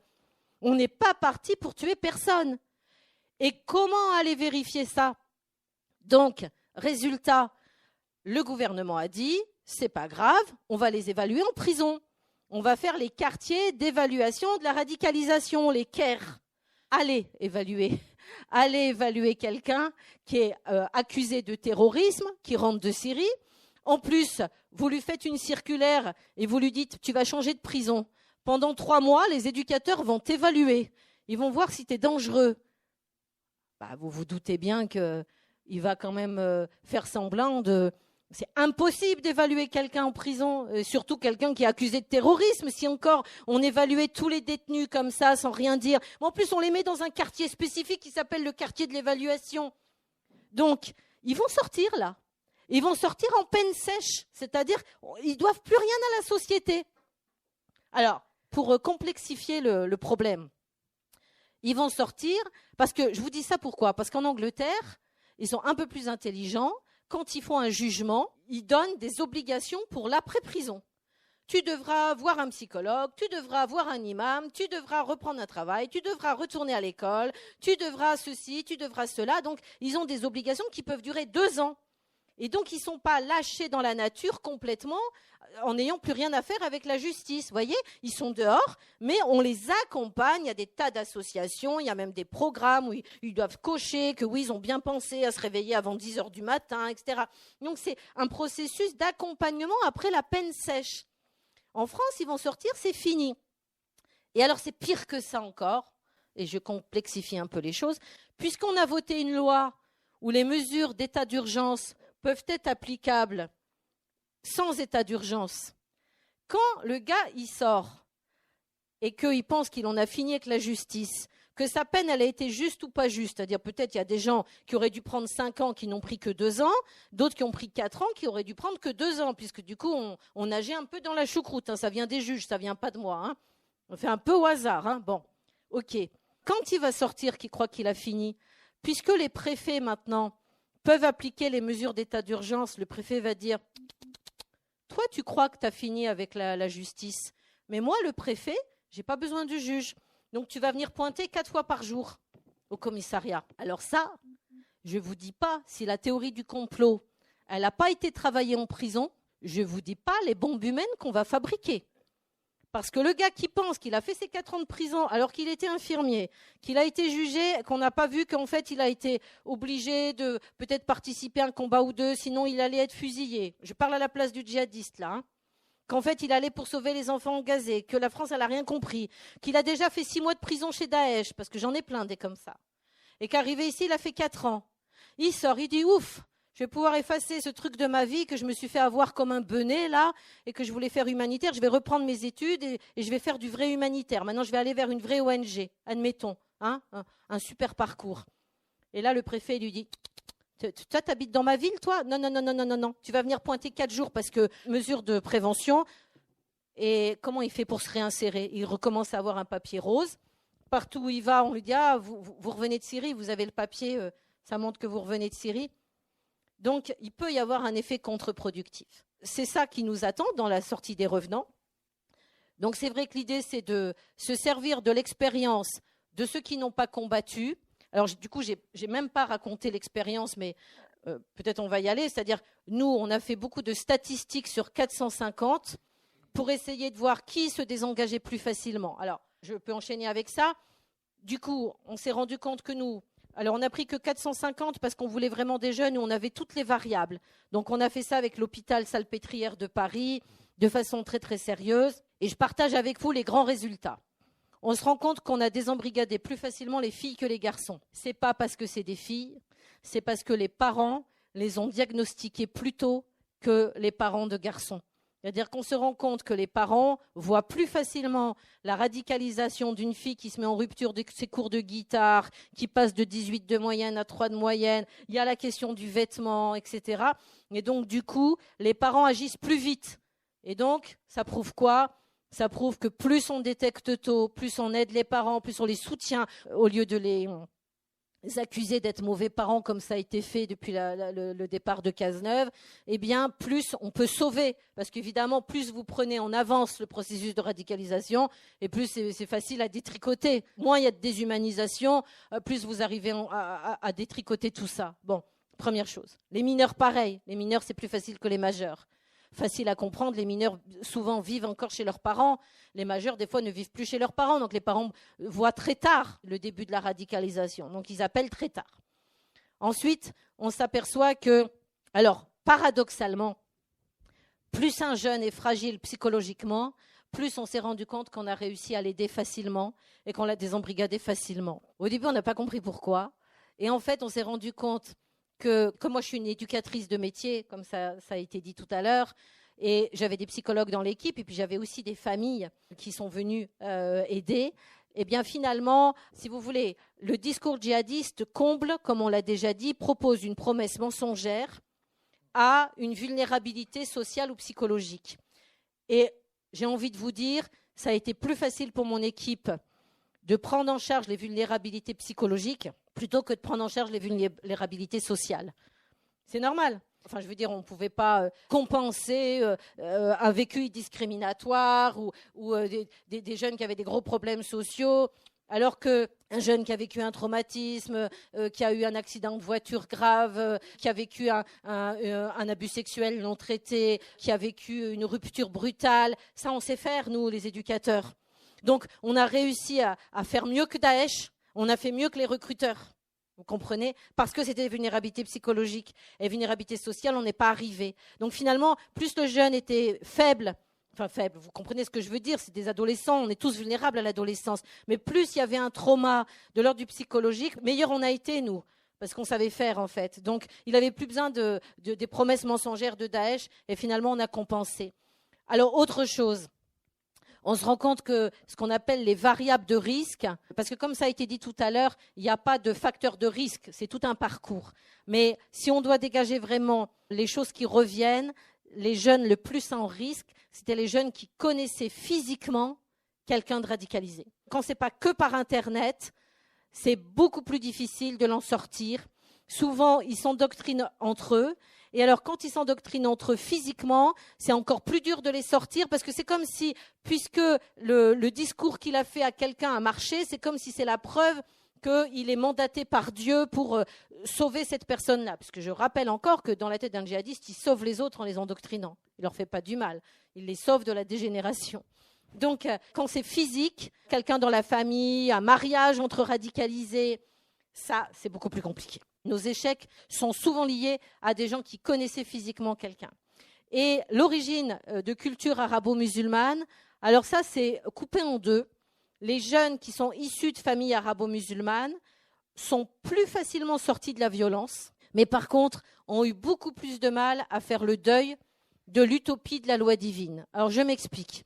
On n'est pas partis pour tuer personne. » Et comment aller vérifier ça ? Donc, résultat, le gouvernement a dit, c'est pas grave, on va les évaluer en prison. On va faire les quartiers d'évaluation de la radicalisation, les CAIR. Allez évaluer quelqu'un qui est accusé de terrorisme, qui rentre de Syrie. En plus, vous lui faites une circulaire et vous lui dites, tu vas changer de prison. Pendant 3 mois, les éducateurs vont t'évaluer. Ils vont voir si tu es dangereux. Vous vous doutez bien qu'il va quand même faire semblant de... C'est impossible d'évaluer quelqu'un en prison, surtout quelqu'un qui est accusé de terrorisme. Si encore on évaluait tous les détenus comme ça, sans rien dire. Mais en plus, on les met dans un quartier spécifique qui s'appelle le quartier de l'évaluation. Donc, ils vont sortir là. Ils vont sortir en peine sèche, c'est-à-dire ils ne doivent plus rien à la société. Alors, pour complexifier le problème, ils vont sortir, parce que je vous dis ça pourquoi ? Parce qu'en Angleterre, ils sont un peu plus intelligents. Quand ils font un jugement, ils donnent des obligations pour l'après-prison. Tu devras voir un psychologue, tu devras voir un imam, tu devras reprendre un travail, tu devras retourner à l'école, tu devras ceci, tu devras cela. Donc, ils ont des obligations qui peuvent durer 2 ans. Et donc, ils ne sont pas lâchés dans la nature complètement en n'ayant plus rien à faire avec la justice. Vous voyez, ils sont dehors, mais on les accompagne. Il y a des tas d'associations, il y a même des programmes où ils doivent cocher que oui, ils ont bien pensé à se réveiller avant 10 heures du matin, etc. Donc, c'est un processus d'accompagnement après la peine sèche. En France, ils vont sortir, c'est fini. Et alors, c'est pire que ça encore, et je complexifie un peu les choses, puisqu'on a voté une loi où les mesures d'état d'urgence peuvent être applicables sans état d'urgence. Quand le gars, il sort et qu'il pense qu'il en a fini avec la justice, que sa peine, elle a été juste ou pas juste, c'est-à-dire peut-être il y a des gens qui auraient dû prendre 5 ans qui n'ont pris que 2 ans, d'autres qui ont pris 4 ans qui auraient dû prendre que 2 ans, puisque du coup, on nageait un peu dans la choucroute. Ça vient des juges, ça vient pas de moi. On fait un peu au hasard. Bon, ok. Quand il va sortir, qu'il croit qu'il a fini, puisque les préfets maintenant peuvent appliquer les mesures d'état d'urgence, le préfet va dire « Toi, tu crois que tu as fini avec la justice, mais moi, le préfet, je n'ai pas besoin du juge. Donc, tu vas venir pointer 4 fois par jour au commissariat. » Alors ça, je ne vous dis pas, si la théorie du complot, elle n'a pas été travaillée en prison, je ne vous dis pas les bombes humaines qu'on va fabriquer. Parce que le gars qui pense qu'il a fait ses 4 ans de prison alors qu'il était infirmier, qu'il a été jugé, qu'on n'a pas vu qu'en fait il a été obligé de peut-être participer à un combat ou 2, sinon il allait être fusillé. Je parle à la place du djihadiste là. Qu'en fait il allait pour sauver les enfants gazés, que la France elle n'a rien compris, qu'il a déjà fait 6 mois de prison chez Daesh, parce que j'en ai plein des comme ça. Et qu'arrivé ici il a fait 4 ans. Il sort, il dit ouf, je vais pouvoir effacer ce truc de ma vie que je me suis fait avoir comme un benet, là, et que je voulais faire humanitaire. Je vais reprendre mes études et je vais faire du vrai humanitaire. Maintenant, je vais aller vers une vraie ONG, admettons, un super parcours. Et là, le préfet lui dit « Toi, tu habites dans ma ville, toi ? Non. Tu vas venir pointer 4 jours parce que mesure de prévention. » Et comment il fait pour se réinsérer ? Il recommence à avoir un papier rose. Partout où il va, on lui dit « Ah, vous revenez de Syrie, vous avez le papier, ça montre que vous revenez de Syrie. » Donc, il peut y avoir un effet contre-productif. C'est ça qui nous attend dans la sortie des revenants. Donc, c'est vrai que l'idée, c'est de se servir de l'expérience de ceux qui n'ont pas combattu. Alors, du coup, je n'ai même pas raconté l'expérience, mais peut-être on va y aller. C'est-à-dire, nous, on a fait beaucoup de statistiques sur 450 pour essayer de voir qui se désengageait plus facilement. Alors, je peux enchaîner avec ça. Du coup, on s'est rendu compte que nous... Alors, on n'a pris que 450 parce qu'on voulait vraiment des jeunes où on avait toutes les variables. Donc, on a fait ça avec l'hôpital Salpêtrière de Paris de façon très, très sérieuse. Et je partage avec vous les grands résultats. On se rend compte qu'on a désembrigadé plus facilement les filles que les garçons. Ce n'est pas parce que c'est des filles, c'est parce que les parents les ont diagnostiqués plus tôt que les parents de garçons. C'est-à-dire qu'on se rend compte que les parents voient plus facilement la radicalisation d'une fille qui se met en rupture de ses cours de guitare, qui passe de 18 de moyenne à 3 de moyenne. Il y a la question du vêtement, etc. Et donc, du coup, les parents agissent plus vite. Et donc, ça prouve quoi ? Ça prouve que plus on détecte tôt, plus on aide les parents, plus on les soutient, au lieu de les accusés d'être mauvais parents comme ça a été fait depuis le départ de Cazeneuve, eh bien plus on peut sauver, parce qu'évidemment plus vous prenez en avance le processus de radicalisation et plus c'est facile à détricoter. Moins il y a de déshumanisation, plus vous arrivez à détricoter tout ça. Bon, première chose. Les mineurs pareil, les mineurs c'est plus facile que les majeurs. Facile à comprendre, les mineurs souvent vivent encore chez leurs parents, les majeurs des fois ne vivent plus chez leurs parents, donc les parents voient très tard le début de la radicalisation, donc ils appellent très tard. Ensuite, on s'aperçoit que, alors paradoxalement, plus un jeune est fragile psychologiquement, plus on s'est rendu compte qu'on a réussi à l'aider facilement et qu'on l'a désembrigadé facilement. Au début, on n'a pas compris pourquoi, et en fait, on s'est rendu compte que, comme moi je suis une éducatrice de métier, comme ça a été dit tout à l'heure, et j'avais des psychologues dans l'équipe, et puis j'avais aussi des familles qui sont venues aider, et bien finalement, si vous voulez, le discours djihadiste comble, comme on l'a déjà dit, propose une promesse mensongère à une vulnérabilité sociale ou psychologique. Et j'ai envie de vous dire, ça a été plus facile pour mon équipe de prendre en charge les vulnérabilités psychologiques plutôt que de prendre en charge les vulnérabilités sociales. C'est normal. Enfin, je veux dire, on ne pouvait pas compenser un vécu discriminatoire ou des jeunes qui avaient des gros problèmes sociaux, alors qu'un jeune qui a vécu un traumatisme, qui a eu un accident de voiture grave, qui a vécu un abus sexuel non traité, qui a vécu une rupture brutale, ça on sait faire, nous, les éducateurs. Donc, on a réussi à faire mieux que Daesh, on a fait mieux que les recruteurs, vous comprenez ? Parce que c'était des vulnérabilités psychologiques et vulnérabilités sociales, on n'est pas arrivé. Donc, finalement, plus le jeune était faible, vous comprenez ce que je veux dire, c'est des adolescents, on est tous vulnérables à l'adolescence, mais plus il y avait un trauma de l'ordre du psychologique, meilleur on a été, nous, parce qu'on savait faire, en fait. Donc, il n'avait plus besoin des promesses mensongères de Daesh, et finalement, on a compensé. Alors, autre chose. On se rend compte que ce qu'on appelle les variables de risque, parce que comme ça a été dit tout à l'heure, il n'y a pas de facteur de risque, c'est tout un parcours. Mais si on doit dégager vraiment les choses qui reviennent, les jeunes le plus en risque, c'était les jeunes qui connaissaient physiquement quelqu'un de radicalisé. Quand ce n'est pas que par Internet, c'est beaucoup plus difficile de l'en sortir. Souvent, ils s'endoctrinent entre eux. Et alors, quand ils s'endoctrinent entre eux physiquement, c'est encore plus dur de les sortir parce que c'est comme si, puisque le discours qu'il a fait à quelqu'un a marché, c'est comme si c'est la preuve qu'il est mandaté par Dieu pour sauver cette personne-là. Parce que je rappelle encore que dans la tête d'un djihadiste, il sauve les autres en les endoctrinant. Il ne leur fait pas du mal. Il les sauve de la dégénération. Donc, quand c'est physique, quelqu'un dans la famille, un mariage entre radicalisés, ça, c'est beaucoup plus compliqué. Nos échecs sont souvent liés à des gens qui connaissaient physiquement quelqu'un. Et l'origine de culture arabo-musulmane, alors ça, c'est coupé en deux. Les jeunes qui sont issus de familles arabo-musulmanes sont plus facilement sortis de la violence, mais par contre, ont eu beaucoup plus de mal à faire le deuil de l'utopie de la loi divine. Alors, je m'explique.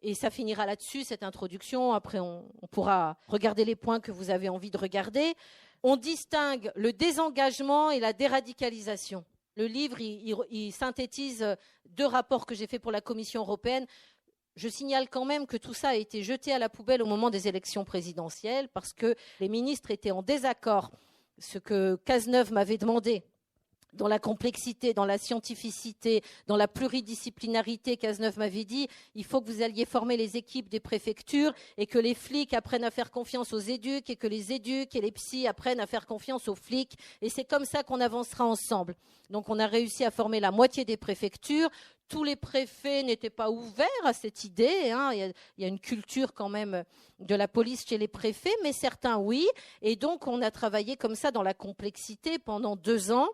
Et ça finira là-dessus, cette introduction. Après, on pourra regarder les points que vous avez envie de regarder. On distingue le désengagement et la déradicalisation. Le livre, il synthétise 2 rapports que j'ai faits pour la Commission européenne. Je signale quand même que tout ça a été jeté à la poubelle au moment des élections présidentielles parce que les ministres étaient en désaccord. Ce que Cazeneuve m'avait demandé, dans la complexité, dans la scientificité, dans la pluridisciplinarité, Cazeneuve m'avait dit, il faut que vous alliez former les équipes des préfectures et que les flics apprennent à faire confiance aux éducs et que les éducs et les psys apprennent à faire confiance aux flics. Et c'est comme ça qu'on avancera ensemble. Donc on a réussi à former la moitié des préfectures. Tous les préfets n'étaient pas ouverts à cette idée. Hein. Il y a une culture quand même de la police chez les préfets, mais certains oui. Et donc on a travaillé comme ça dans la complexité pendant 2 ans.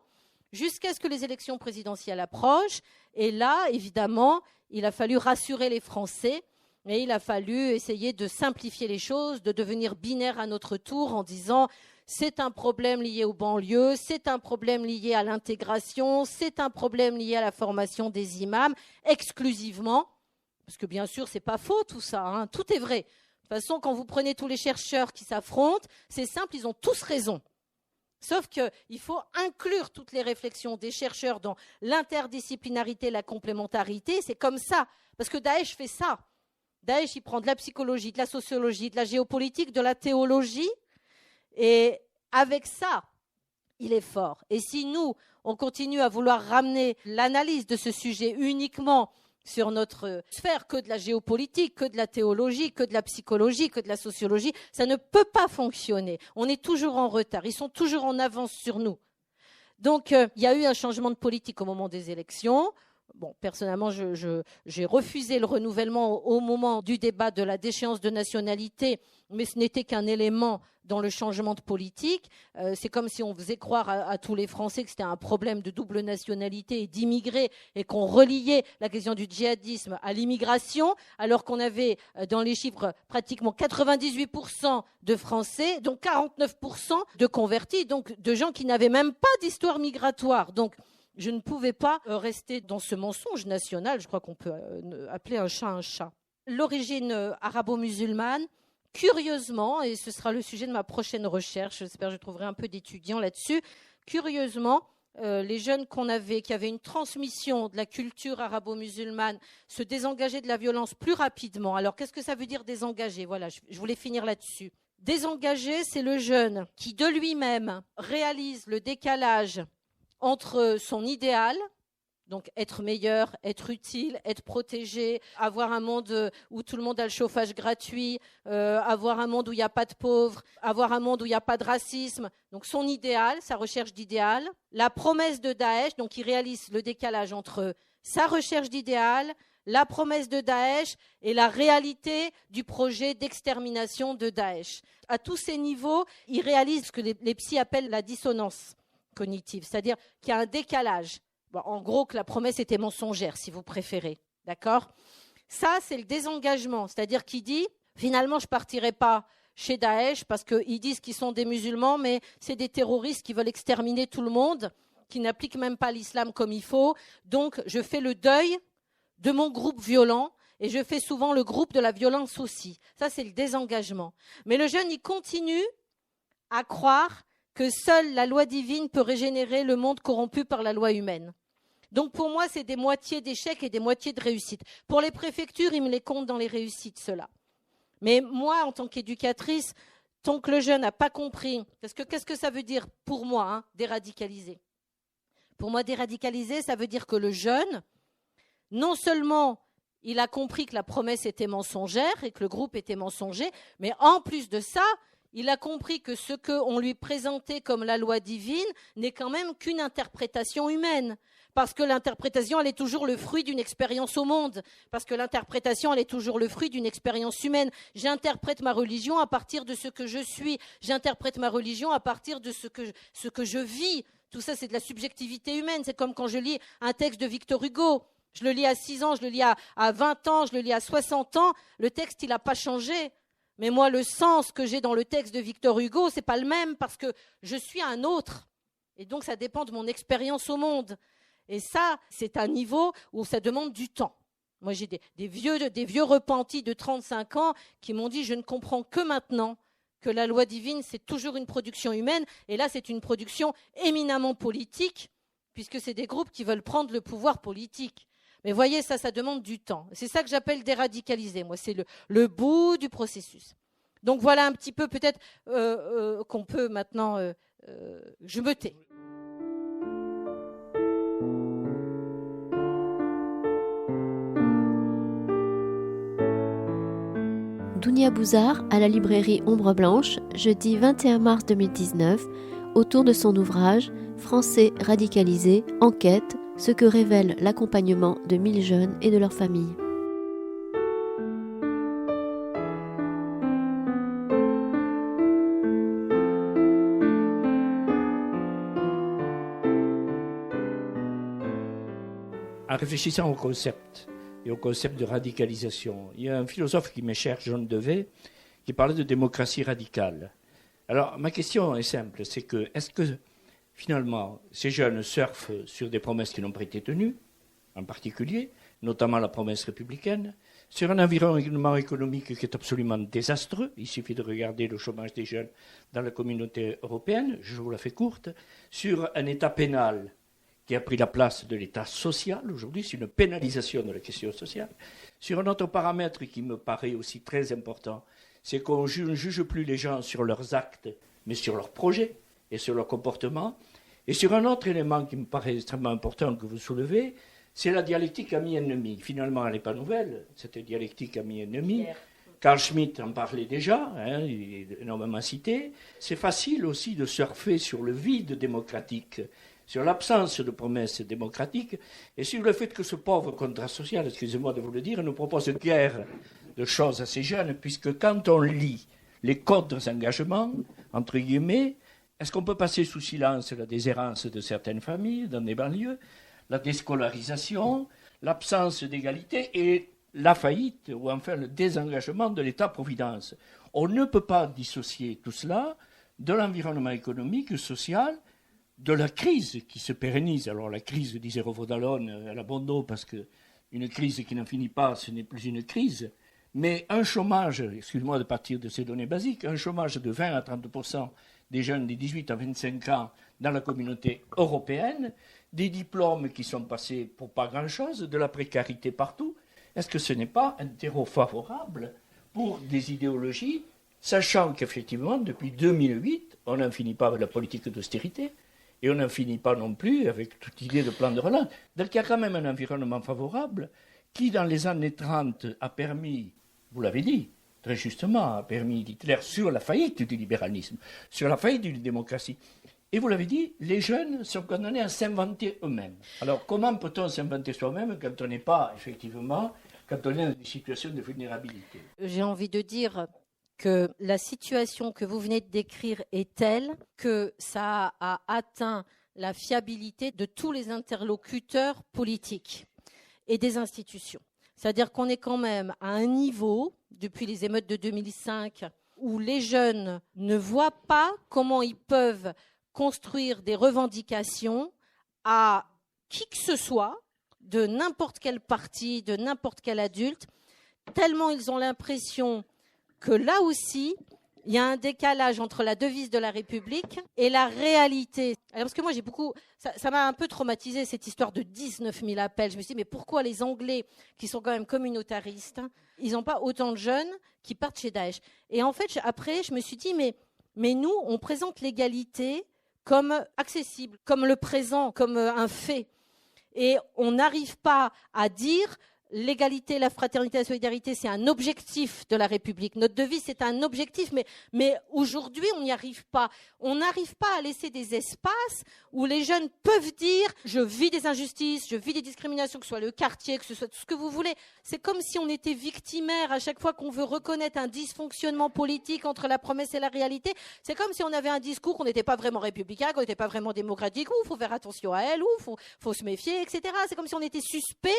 Jusqu'à ce que les élections présidentielles approchent. Et là, évidemment, il a fallu rassurer les Français et il a fallu essayer de simplifier les choses, de devenir binaire à notre tour en disant c'est un problème lié aux banlieues, c'est un problème lié à l'intégration, c'est un problème lié à la formation des imams, exclusivement, parce que bien sûr, c'est pas faux tout ça, hein, tout est vrai. De toute façon, quand vous prenez tous les chercheurs qui s'affrontent, c'est simple, ils ont tous raison. Sauf qu'il faut inclure toutes les réflexions des chercheurs dans l'interdisciplinarité, la complémentarité. C'est comme ça, parce que Daesh fait ça. Daesh, il prend de la psychologie, de la sociologie, de la géopolitique, de la théologie, et avec ça, il est fort. Et si nous, on continue à vouloir ramener l'analyse de ce sujet uniquement sur notre sphère, que de la géopolitique, que de la théologie, que de la psychologie, que de la sociologie, ça ne peut pas fonctionner. On est toujours en retard, ils sont toujours en avance sur nous. Donc, il y a eu un changement de politique au moment des élections. Bon, personnellement, j'ai refusé le renouvellement au moment du débat de la déchéance de nationalité, mais ce n'était qu'un élément dans le changement de politique. C'est comme si on faisait croire à tous les Français que c'était un problème de double nationalité et d'immigrés et qu'on reliait la question du djihadisme à l'immigration, alors qu'on avait dans les chiffres pratiquement 98% de Français, donc 49% de convertis, donc de gens qui n'avaient même pas d'histoire migratoire. Donc, je ne pouvais pas rester dans ce mensonge national. Je crois qu'on peut appeler un chat un chat. L'origine arabo-musulmane, curieusement, et ce sera le sujet de ma prochaine recherche, j'espère que je trouverai un peu d'étudiants là-dessus, curieusement, les jeunes qu'on avait, qui avaient une transmission de la culture arabo-musulmane, se désengageaient de la violence plus rapidement. Alors, qu'est-ce que ça veut dire désengager ? Voilà, je voulais finir là-dessus. Désengager, c'est le jeune qui, de lui-même, réalise le décalage entre son idéal, donc être meilleur, être utile, être protégé, avoir un monde où tout le monde a le chauffage gratuit, avoir un monde où il n'y a pas de pauvres, avoir un monde où il n'y a pas de racisme. Donc son idéal, sa recherche d'idéal, la promesse de Daesh, donc il réalise le décalage entre sa recherche d'idéal, la promesse de Daesh et la réalité du projet d'extermination de Daesh. À tous ces niveaux, il réalise ce que les psys appellent la dissonance cognitive, c'est-à-dire qu'il y a un décalage. Bon, en gros, que la promesse était mensongère, si vous préférez. D'accord ? Ça, c'est le désengagement, c'est-à-dire qu'il dit, finalement, je ne partirai pas chez Daesh parce qu'ils disent qu'ils sont des musulmans, mais c'est des terroristes qui veulent exterminer tout le monde, qui n'appliquent même pas l'islam comme il faut. Donc, je fais le deuil de mon groupe violent et je fais souvent le groupe de la violence aussi. Ça, c'est le désengagement. Mais le jeune, il continue à croire que seule la loi divine peut régénérer le monde corrompu par la loi humaine. Donc pour moi, c'est des moitiés d'échecs et des moitiés de réussites. Pour les préfectures, ils me les comptent dans les réussites, ceux-là. Mais moi, en tant qu'éducatrice, tant que le jeune n'a pas compris, parce que qu'est-ce que ça veut dire pour moi, déradicaliser ? Pour moi, déradicaliser, ça veut dire que le jeune, non seulement il a compris que la promesse était mensongère et que le groupe était mensonger, mais en plus de ça, il a compris que ce qu'on lui présentait comme la loi divine n'est quand même qu'une interprétation humaine. Parce que l'interprétation, elle est toujours le fruit d'une expérience au monde. Parce que l'interprétation, elle est toujours le fruit d'une expérience humaine. J'interprète ma religion à partir de ce que je suis. J'interprète ma religion à partir de ce que je vis. Tout ça, c'est de la subjectivité humaine. C'est comme quand je lis un texte de Victor Hugo. Je le lis à 6 ans, je le lis à 20 ans, je le lis à 60 ans. Le texte, il n'a pas changé. Mais moi, le sens que j'ai dans le texte de Victor Hugo, ce n'est pas le même parce que je suis un autre. Et donc, ça dépend de mon expérience au monde. Et ça, c'est un niveau où ça demande du temps. Moi, j'ai des vieux repentis de 35 ans qui m'ont dit « Je ne comprends que maintenant que la loi divine, c'est toujours une production humaine. Et là, c'est une production éminemment politique puisque c'est des groupes qui veulent prendre le pouvoir politique. » Mais voyez, ça demande du temps. C'est ça que j'appelle déradicaliser. Moi, c'est le bout du processus. Donc voilà un petit peu peut-être qu'on peut maintenant... je me tais. Dounia Bouzard à la librairie Ombre Blanche, jeudi 21 mars 2019, autour de son ouvrage « Français radicalisés, enquête », ce que révèle l'accompagnement de 1000 jeunes et de leurs familles. En réfléchissant au concept et au concept de radicalisation, il y a un philosophe qui m'est cher, John Dewey, qui parlait de démocratie radicale. Alors, ma question est simple, c'est que, est-ce que, finalement, ces jeunes surfent sur des promesses qui n'ont pas été tenues, en particulier, notamment la promesse républicaine, sur un environnement économique qui est absolument désastreux. Il suffit de regarder le chômage des jeunes dans la communauté européenne, je vous la fais courte, sur un État pénal qui a pris la place de l'État social aujourd'hui, c'est une pénalisation de la question sociale. Sur un autre paramètre qui me paraît aussi très important, c'est qu'on ne juge plus les gens sur leurs actes, mais sur leurs projets et sur leur comportement. Et sur un autre élément qui me paraît extrêmement important que vous soulevez, c'est la dialectique ami-ennemi. Finalement, elle n'est pas nouvelle, cette dialectique ami-ennemi. Carl Schmitt en parlait déjà, il est énormément cité. C'est facile aussi de surfer sur le vide démocratique, sur l'absence de promesses démocratiques, et sur le fait que ce pauvre contrat social, excusez-moi de vous le dire, nous propose guère de choses à ces jeunes, puisque quand on lit les contre-engagements, entre guillemets, est-ce qu'on peut passer sous silence la déshérence de certaines familles dans des banlieues, la déscolarisation, l'absence d'égalité et la faillite, ou enfin le désengagement de l'État-providence. On ne peut pas dissocier tout cela de l'environnement économique, social, de la crise qui se pérennise. Alors la crise, disait Revaud-Dallon, elle a bon dos parce qu'une crise qui n'en finit pas, ce n'est plus une crise. Mais un chômage, excuse-moi de partir de ces données basiques, un chômage de 20 à 30% des jeunes de 18 à 25 ans dans la communauté européenne, des diplômes qui sont passés pour pas grand-chose, de la précarité partout. Est-ce que ce n'est pas un terreau favorable pour des idéologies, sachant qu'effectivement, depuis 2008, on n'en finit pas avec la politique d'austérité, et on n'en finit pas non plus avec toute idée de plan de relance. Donc il y a quand même un environnement favorable qui, dans les années 30, a permis, vous l'avez dit, très justement, a permis Hitler sur la faillite du libéralisme, sur la faillite d'une démocratie. Et vous l'avez dit, les jeunes sont condamnés à s'inventer eux-mêmes. Alors comment peut-on s'inventer soi-même quand on n'est pas, effectivement, quand on est dans des situations de vulnérabilité? J'ai envie de dire que la situation que vous venez de décrire est telle que ça a atteint la fiabilité de tous les interlocuteurs politiques et des institutions. C'est-à-dire qu'on est quand même à un niveau, depuis les émeutes de 2005, où les jeunes ne voient pas comment ils peuvent construire des revendications à qui que ce soit, de n'importe quel parti, de n'importe quel adulte, tellement ils ont l'impression que là aussi, il y a un décalage entre la devise de la République et la réalité. Alors, parce que moi, ça m'a un peu traumatisé, cette histoire de 19 000 appels. Je me suis dit, mais pourquoi les Anglais, qui sont quand même communautaristes, ils n'ont pas autant de jeunes qui partent chez Daesh? Et en fait, après, je me suis dit, mais nous, on présente l'égalité comme accessible, comme le présent, comme un fait. Et on n'arrive pas à dire l'égalité, la fraternité, la solidarité, c'est un objectif de la République. Notre devise, c'est un objectif, mais aujourd'hui, on n'y arrive pas. On n'arrive pas à laisser des espaces où les jeunes peuvent dire « je vis des injustices, je vis des discriminations, que ce soit le quartier, que ce soit tout ce que vous voulez ». C'est comme si on était victimaire à chaque fois qu'on veut reconnaître un dysfonctionnement politique entre la promesse et la réalité. C'est comme si on avait un discours qu'on n'était pas vraiment républicain, qu'on n'était pas vraiment démocratique, ou il faut faire attention à elle, ou il faut se méfier, etc. C'est comme si on était suspect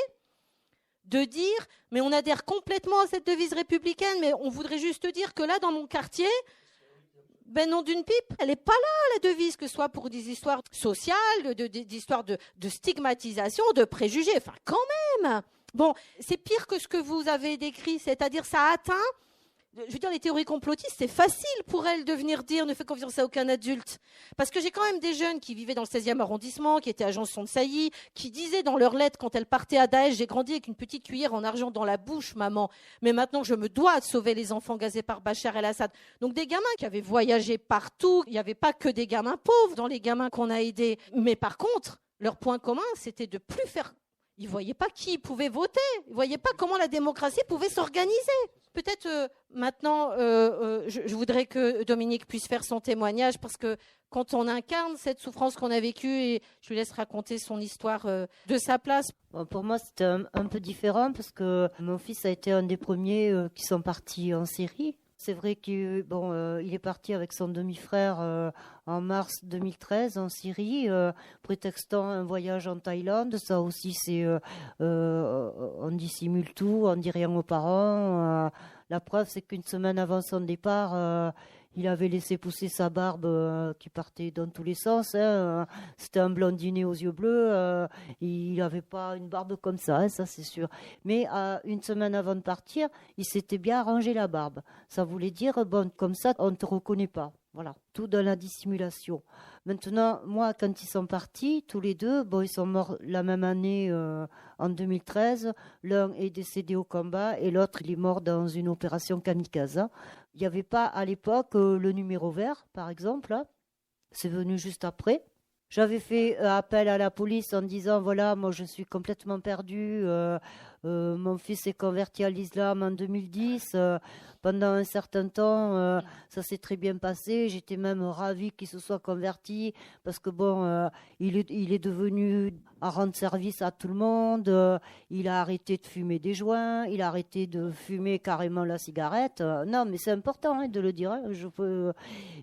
de dire, mais on adhère complètement à cette devise républicaine, mais on voudrait juste dire que là, dans mon quartier, ben non d'une pipe, elle n'est pas là, la devise, que ce soit pour des histoires sociales, des histoires de stigmatisation, de préjugés, enfin quand même. Bon, c'est pire que ce que vous avez décrit, c'est-à-dire ça atteint, je veux dire, les théories complotistes, c'est facile pour elles de venir dire ne fais confiance à aucun adulte. Parce que j'ai quand même des jeunes qui vivaient dans le 16e arrondissement, qui étaient à Janson de Sailly, qui disaient dans leurs lettres, quand elles partaient à Daesh, j'ai grandi avec une petite cuillère en argent dans la bouche, maman, mais maintenant je me dois de sauver les enfants gazés par Bachar el-Assad. Donc des gamins qui avaient voyagé partout, il n'y avait pas que des gamins pauvres dans les gamins qu'on a aidés. Mais par contre, leur point commun, c'était de plus faire... Ils ne voyaient pas qui pouvait voter, ils ne voyaient pas comment la démocratie pouvait s'organiser. Peut-être maintenant, je voudrais que Dominique puisse faire son témoignage, parce que quand on incarne cette souffrance qu'on a vécue, et je lui laisse raconter son histoire de sa place. Bon, pour moi, c'était un peu différent, parce que mon fils a été un des premiers qui sont partis en Syrie. C'est vrai qu'il est parti avec son demi-frère en mars 2013 en Syrie, prétextant un voyage en Thaïlande. Ça aussi, on dissimule tout, on dit rien aux parents. La preuve, c'est qu'une semaine avant son départ, Il avait laissé pousser sa barbe qui partait dans tous les sens. C'était un blondinet aux yeux bleus. Il n'avait pas une barbe comme ça, ça c'est sûr. Mais une semaine avant de partir, il s'était bien arrangé la barbe. Ça voulait dire, bon, comme ça, on ne te reconnaît pas. Voilà, tout dans la dissimulation. Maintenant, moi, quand ils sont partis, tous les deux, bon, ils sont morts la même année, en 2013. L'un est décédé au combat et l'autre, il est mort dans une opération kamikaze. Il n'y avait pas à l'époque le numéro vert, par exemple. C'est venu juste après. J'avais fait appel à la police en disant, voilà, moi je suis complètement perdue. Mon fils s'est converti à l'islam en 2010. Pendant un certain temps, ça s'est très bien passé. J'étais même ravie qu'il se soit converti parce que bon, il est devenu à rendre service à tout le monde. Il a arrêté de fumer des joints. Il a arrêté de fumer carrément la cigarette. Non, mais c'est important de le dire.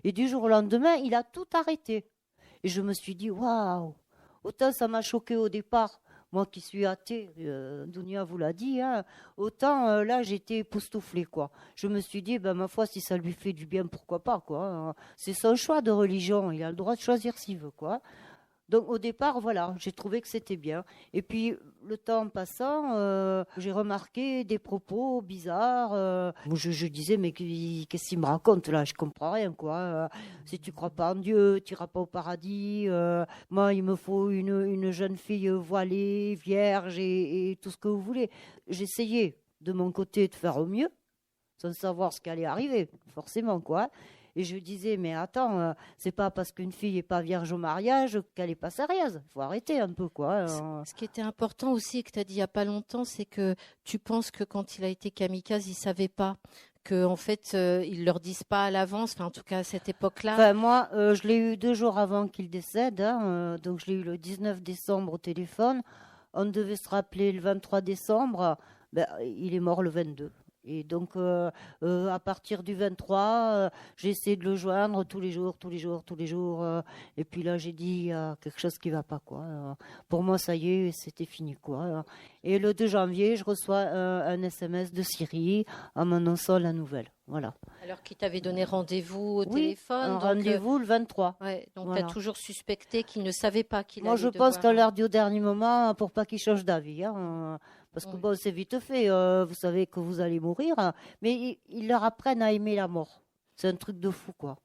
Et du jour au lendemain, il a tout arrêté. Et je me suis dit, waouh, autant ça m'a choqué au départ, moi qui suis athée, Dounia vous l'a dit, autant là j'étais époustouflée, quoi. Je me suis dit, ma foi, si ça lui fait du bien, pourquoi pas, quoi. C'est son choix de religion, il a le droit de choisir s'il veut, quoi. Donc au départ, voilà, j'ai trouvé que c'était bien. Et puis le temps passant, j'ai remarqué des propos bizarres. Je disais, mais qu'est-ce qu'il me raconte là? Je comprends rien, quoi. Si tu crois pas en Dieu, tu iras pas au paradis. Moi, il me faut une jeune fille voilée, vierge et tout ce que vous voulez. J'essayais de mon côté de faire au mieux, sans savoir ce qui allait arriver, forcément, quoi. Et je disais, mais attends, c'est pas parce qu'une fille n'est pas vierge au mariage qu'elle n'est pas sérieuse. Il faut arrêter un peu, quoi. Ce qui était important aussi, que tu as dit il n'y a pas longtemps, c'est que tu penses que quand il a été kamikaze, il ne savait pas. Qu'en fait, ils ne leur disent pas à l'avance, enfin, en tout cas à cette époque-là. Enfin, moi, je l'ai eu 2 jours avant qu'il décède. Donc, je l'ai eu le 19 décembre au téléphone. On devait se rappeler le 23 décembre. Il est mort le 22. Et donc, à partir du 23, j'ai essayé de le joindre tous les jours. Et puis là, j'ai dit, il y a quelque chose qui ne va pas, quoi. Pour moi, ça y est, c'était fini, quoi. Et le 2 janvier, je reçois un SMS de Syrie en m'annonçant la nouvelle. Voilà. Alors qu'il t'avait donné rendez-vous au téléphone. Un rendez-vous le 23. Ouais, donc voilà. tu as toujours suspecté qu'il ne savait pas qu'il allait Moi, je pense qu'on l'a dit au dernier moment pour pas qu'il change d'avis. Parce que bon, c'est vite fait, vous savez que vous allez mourir, mais ils leur apprennent à aimer la mort. C'est un truc de fou, quoi.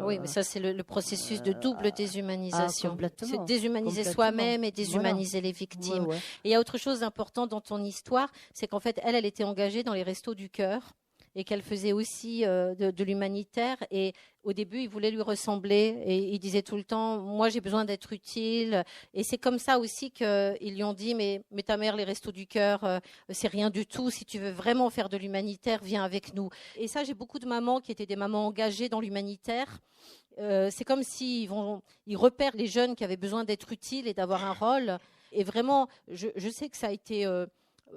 Oui, mais ça, c'est le processus de double déshumanisation. Complètement. C'est déshumaniser soi-même et déshumaniser les victimes. Ouais. Et il y a autre chose d'important dans ton histoire, c'est qu'en fait, elle était engagée dans les Restos du Cœur et qu'elle faisait aussi de l'humanitaire. Et au début, il voulait lui ressembler et il disait tout le temps, moi j'ai besoin d'être utile. Et c'est comme ça aussi qu'ils lui ont dit, mais ta mère, les Restos du Cœur, c'est rien du tout. Si tu veux vraiment faire de l'humanitaire, viens avec nous. Et ça, j'ai beaucoup de mamans qui étaient des mamans engagées dans l'humanitaire. C'est comme s'ils repèrent les jeunes qui avaient besoin d'être utiles et d'avoir un rôle. Et vraiment, je sais que ça a été...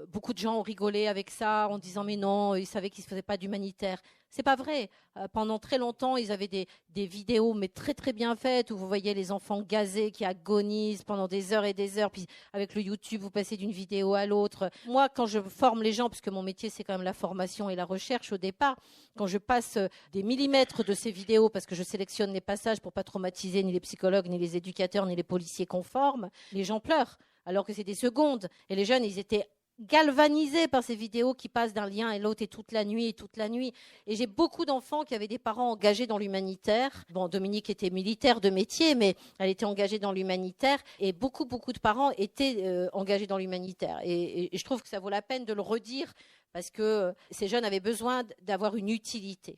beaucoup de gens ont rigolé avec ça en disant mais non, ils savaient qu'ils ne faisaient pas d'humanitaire. C'est pas vrai. Pendant très longtemps, ils avaient des vidéos mais très très bien faites où vous voyez les enfants gazés qui agonisent pendant des heures et des heures. Puis avec le YouTube, vous passez d'une vidéo à l'autre. Moi, quand je forme les gens, puisque mon métier c'est quand même la formation et la recherche au départ, quand je passe des millimètres de ces vidéos parce que je sélectionne les passages pour pas traumatiser ni les psychologues, ni les éducateurs, ni les policiers qu'on forme, les gens pleurent alors que c'est des secondes. Et les jeunes, ils étaient galvanisés par ces vidéos qui passent d'un lien et l'autre et toute la nuit. Et j'ai beaucoup d'enfants qui avaient des parents engagés dans l'humanitaire. Bon, Dominique était militaire de métier, mais elle était engagée dans l'humanitaire. Et beaucoup de parents étaient engagés dans l'humanitaire. Et je trouve que ça vaut la peine de le redire parce que ces jeunes avaient besoin d'avoir une utilité.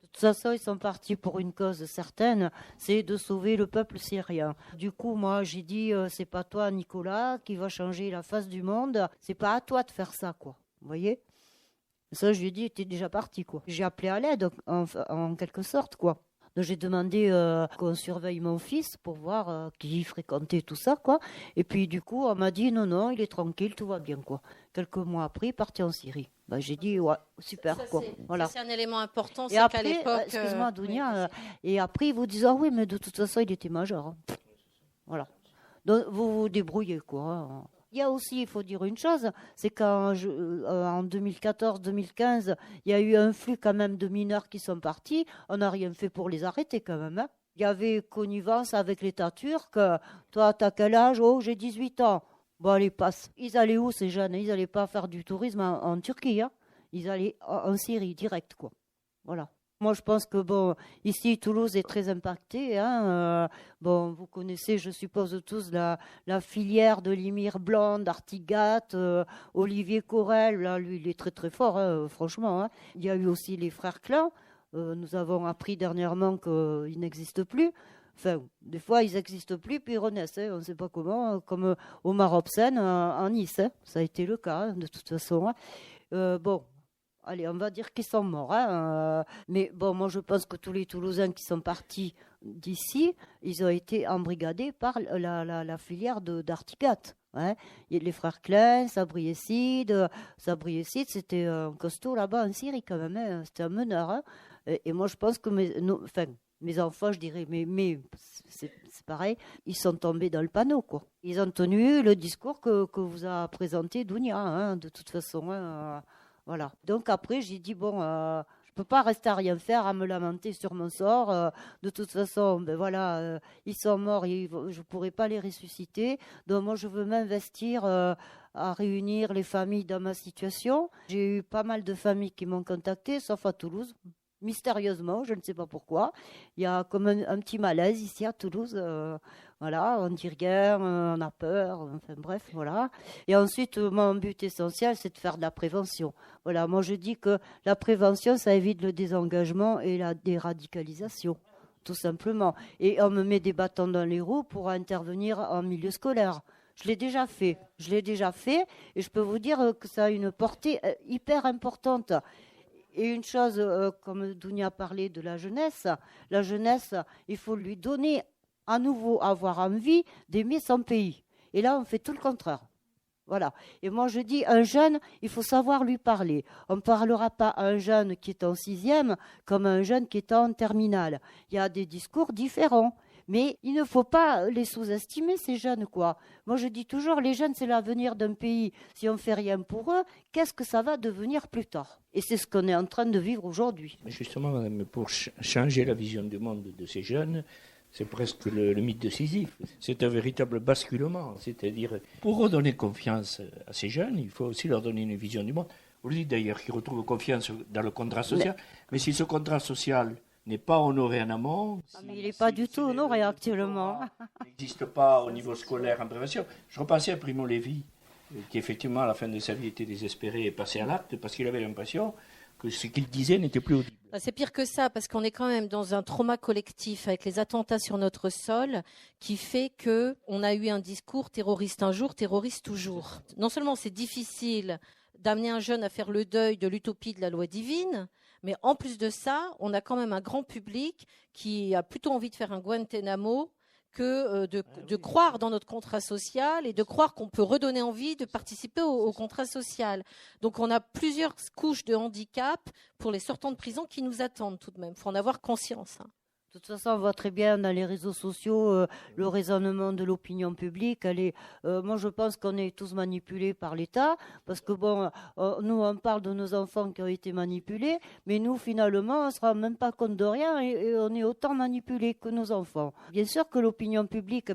De toute façon, ils sont partis pour une cause certaine, c'est de sauver le peuple syrien. Du coup, moi, j'ai dit, c'est pas toi, Nicolas, qui va changer la face du monde. C'est pas à toi de faire ça, quoi. Vous voyez ? Ça, je lui ai dit, t'es déjà parti, quoi. J'ai appelé à l'aide, en quelque sorte, quoi. Donc, j'ai demandé qu'on surveille mon fils pour voir qui fréquentait tout ça, quoi. Et puis, du coup, on m'a dit, non, il est tranquille, tout va bien, quoi. Quelques mois après, il est parti en Syrie. J'ai dit, ouais, super, ça, quoi. Voilà. C'est un élément important, Et c'est après, qu'à l'époque... excuse-moi, Dounia, et après, ils vous disent, ah oui, mais de toute façon, il était majeur. Voilà. Donc, vous vous débrouillez, quoi. Il y a aussi, il faut dire une chose, c'est qu'en 2014-2015, il y a eu un flux quand même de mineurs qui sont partis. On n'a rien fait pour les arrêter quand même. Hein. Il y avait connivence avec l'État turc. Toi, t'as quel âge? Oh, j'ai 18 ans. Bon, allez, passe. Ils allaient où ces jeunes? Ils n'allaient pas faire du tourisme en Turquie. Hein. Ils allaient en Syrie, direct, quoi. Voilà. Moi, je pense que, bon, ici, Toulouse est très impactée. Hein, bon, vous connaissez, je suppose, tous la filière de Limire Blonde, Artigat, Olivier Corel. Là, lui, il est très, très fort, hein, franchement. Hein. Il y a eu aussi les frères Klein. Nous avons appris dernièrement qu'ils n'existent plus. Enfin, des fois, ils n'existent plus, puis ils renaissent. Hein, on ne sait pas comment, comme Omar Hobsen en Nice. Hein, ça a été le cas, hein, de toute façon. Hein. Bon. Allez, on va dire qu'ils sont morts. Hein, mais bon, moi, je pense que tous les Toulousains qui sont partis d'ici, ils ont été embrigadés par la filière d'Artigat. Hein. Les frères Klein, Sabriécide, c'était un costaud là-bas en Syrie quand même. Hein, c'était un meneur. Hein. Et moi, je pense que mes enfants, je dirais, mais c'est pareil, ils sont tombés dans le panneau, quoi. Ils ont tenu le discours que vous a présenté Dounia, hein, de toute façon. Hein, voilà. Donc après, j'ai dit, bon, je ne peux pas rester à rien faire, à me lamenter sur mon sort. De toute façon, ben voilà, ils sont morts, je ne pourrai pas les ressusciter. Donc moi, je veux m'investir à réunir les familles dans ma situation. J'ai eu pas mal de familles qui m'ont contacté, sauf à Toulouse. Mystérieusement, je ne sais pas pourquoi. Il y a comme un petit malaise ici à Toulouse. Voilà, on dit rien, on a peur, enfin bref, voilà. Et ensuite, mon but essentiel, c'est de faire de la prévention. Voilà, moi je dis que la prévention, ça évite le désengagement et la déradicalisation, tout simplement. Et on me met des bâtons dans les roues pour intervenir en milieu scolaire. Je l'ai déjà fait, et je peux vous dire que ça a une portée hyper importante. Et une chose, comme Dounia parlait de la jeunesse, il faut lui donner à nouveau avoir envie d'aimer son pays. Et là, on fait tout le contraire. Voilà. Et moi, je dis, un jeune, il faut savoir lui parler. On ne parlera pas à un jeune qui est en 6e comme à un jeune qui est en terminale. Il y a des discours différents. Mais il ne faut pas les sous-estimer, ces jeunes, quoi. Moi, je dis toujours, les jeunes, c'est l'avenir d'un pays. Si on ne fait rien pour eux, qu'est-ce que ça va devenir plus tard? Et c'est ce qu'on est en train de vivre aujourd'hui. Mais justement, madame, pour changer la vision du monde de ces jeunes, c'est presque le mythe de Sisyphe. C'est un véritable basculement. C'est-à-dire, pour redonner confiance à ces jeunes, il faut aussi leur donner une vision du monde. Vous le dites d'ailleurs, qu'ils retrouvent confiance dans le contrat social. Mais si ce contrat social n'est pas honoré en amont. Mais il n'est pas du tout honoré actuellement. Il n'existe pas au niveau scolaire en prévention. Je repensais à Primo Levi, qui effectivement à la fin de sa vie était désespéré et passé à l'acte parce qu'il avait l'impression que ce qu'il disait n'était plus audible. C'est pire que ça, parce qu'on est quand même dans un trauma collectif avec les attentats sur notre sol qui fait qu'on a eu un discours terroriste un jour, terroriste toujours. Non seulement c'est difficile d'amener un jeune à faire le deuil de l'utopie de la loi divine, mais en plus de ça, on a quand même un grand public qui a plutôt envie de faire un Guantanamo que de croire dans notre contrat social et de croire qu'on peut redonner envie de participer au contrat social. Donc on a plusieurs couches de handicap pour les sortants de prison qui nous attendent tout de même. Il faut en avoir conscience. Hein. De toute façon, on voit très bien dans les réseaux sociaux le raisonnement de l'opinion publique. Moi, je pense qu'on est tous manipulés par l'État, parce que bon, nous, on parle de nos enfants qui ont été manipulés, mais nous, finalement, on ne se rend même pas compte de rien et on est autant manipulés que nos enfants. Bien sûr que l'opinion publique,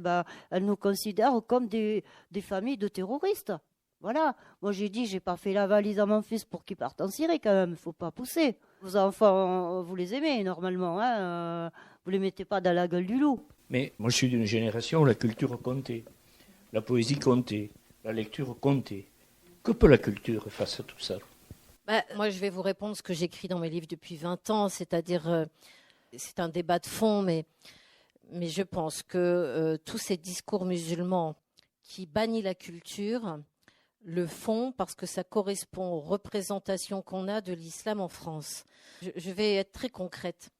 elle nous considère comme des familles de terroristes. Voilà. Moi, j'ai dit, j'ai pas fait la valise à mon fils pour qu'il parte en Syrie quand même. Il faut pas pousser. Vos enfants, vous les aimez normalement. Hein, vous les mettez pas dans la gueule du loup. Mais moi, je suis d'une génération où la culture comptait. La poésie comptait. La lecture comptait. Que peut la culture face à tout ça? Moi, je vais vous répondre ce que j'écris dans mes livres depuis 20 ans. C'est-à-dire, c'est un débat de fond, mais je pense que tous ces discours musulmans qui bannissent la culture le font parce que ça correspond aux représentations qu'on a de l'islam en France. Je vais être très concrète.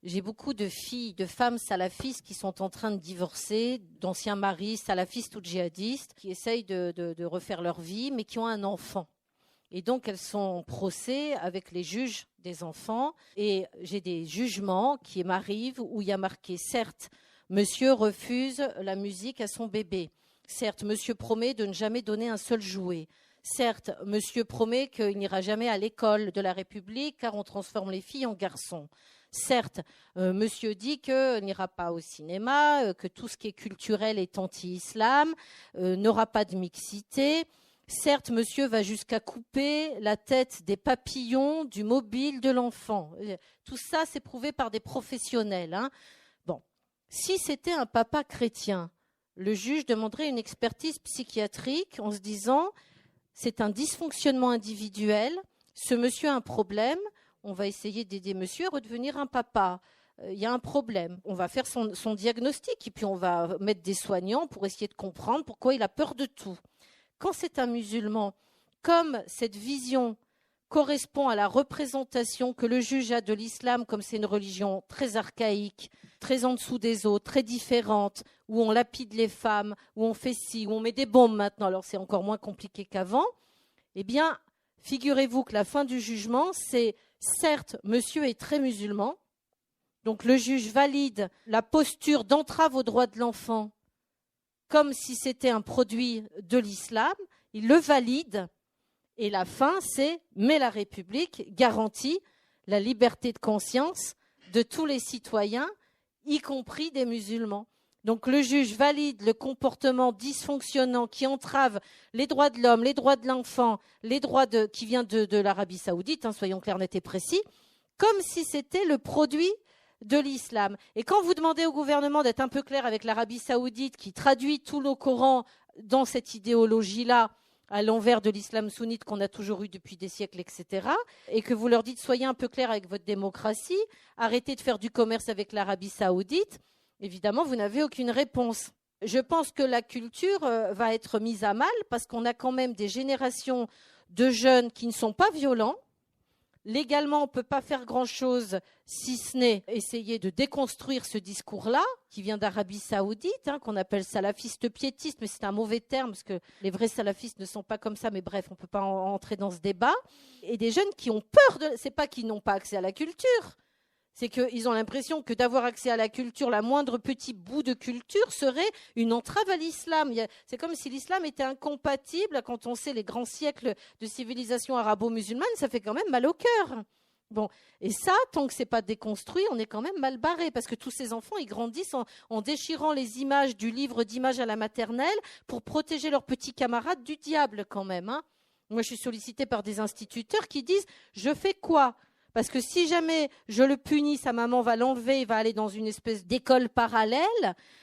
J'ai beaucoup de filles, de femmes salafistes qui sont en train de divorcer, d'anciens maris salafistes ou djihadistes, qui essayent de refaire leur vie, mais qui ont un enfant. Et donc, elles sont en procès avec les juges des enfants. Et j'ai des jugements qui m'arrivent où il y a marqué, certes, monsieur refuse la musique à son bébé. Certes, monsieur promet de ne jamais donner un seul jouet. Certes, monsieur promet qu'il n'ira jamais à l'école de la République car on transforme les filles en garçons. Certes, monsieur dit qu'il n'ira pas au cinéma, que tout ce qui est culturel est anti-islam, n'aura pas de mixité. Certes, monsieur va jusqu'à couper la tête des papillons du mobile de l'enfant. Tout ça, c'est prouvé par des professionnels. Hein. Bon, si c'était un papa chrétien, le juge demanderait une expertise psychiatrique en se disant c'est un dysfonctionnement individuel, ce monsieur a un problème, on va essayer d'aider monsieur à redevenir un papa. Il y a un problème. On va faire son diagnostic et puis on va mettre des soignants pour essayer de comprendre pourquoi il a peur de tout. Quand c'est un musulman, comme cette vision correspond à la représentation que le juge a de l'islam, comme c'est une religion très archaïque, très en dessous des autres, très différente, où on lapide les femmes, où on fait ci, où on met des bombes maintenant, alors c'est encore moins compliqué qu'avant, eh bien, figurez-vous que la fin du jugement, c'est certes, monsieur est très musulman, donc le juge valide la posture d'entrave aux droits de l'enfant comme si c'était un produit de l'islam, il le valide, et la fin, c'est « mais la République garantit la liberté de conscience de tous les citoyens, y compris des musulmans ». Donc le juge valide le comportement dysfonctionnant qui entrave les droits de l'homme, les droits de l'enfant, les droits qui vient de l'Arabie saoudite, hein, soyons clairs, nets et précis, comme si c'était le produit de l'islam. Et quand vous demandez au gouvernement d'être un peu clair avec l'Arabie saoudite qui traduit tout le Coran dans cette idéologie-là, à l'envers de l'islam sunnite qu'on a toujours eu depuis des siècles, etc., et que vous leur dites soyez un peu clair avec votre démocratie, arrêtez de faire du commerce avec l'Arabie saoudite, évidemment, vous n'avez aucune réponse. Je pense que la culture va être mise à mal parce qu'on a quand même des générations de jeunes qui ne sont pas violents. Légalement, on ne peut pas faire grand-chose si ce n'est essayer de déconstruire ce discours-là, qui vient d'Arabie saoudite, hein, qu'on appelle salafiste piétiste, mais c'est un mauvais terme, parce que les vrais salafistes ne sont pas comme ça, mais bref, on ne peut pas entrer dans ce débat. Et des jeunes qui ont peur c'est pas qu'ils n'ont pas accès à la culture, c'est qu'ils ont l'impression que d'avoir accès à la culture, la moindre petit bout de culture serait une entrave à l'islam. C'est comme si l'islam était incompatible. Quand on sait les grands siècles de civilisation arabo-musulmane, ça fait quand même mal au cœur. Bon, et ça, tant que c'est pas déconstruit, on est quand même mal barré, parce que tous ces enfants, ils grandissent en déchirant les images du livre d'images à la maternelle pour protéger leurs petits camarades du diable quand même. Hein. Moi, je suis sollicitée par des instituteurs qui disent « je fais quoi ?» Parce que si jamais je le punis, sa maman va l'enlever, il va aller dans une espèce d'école parallèle.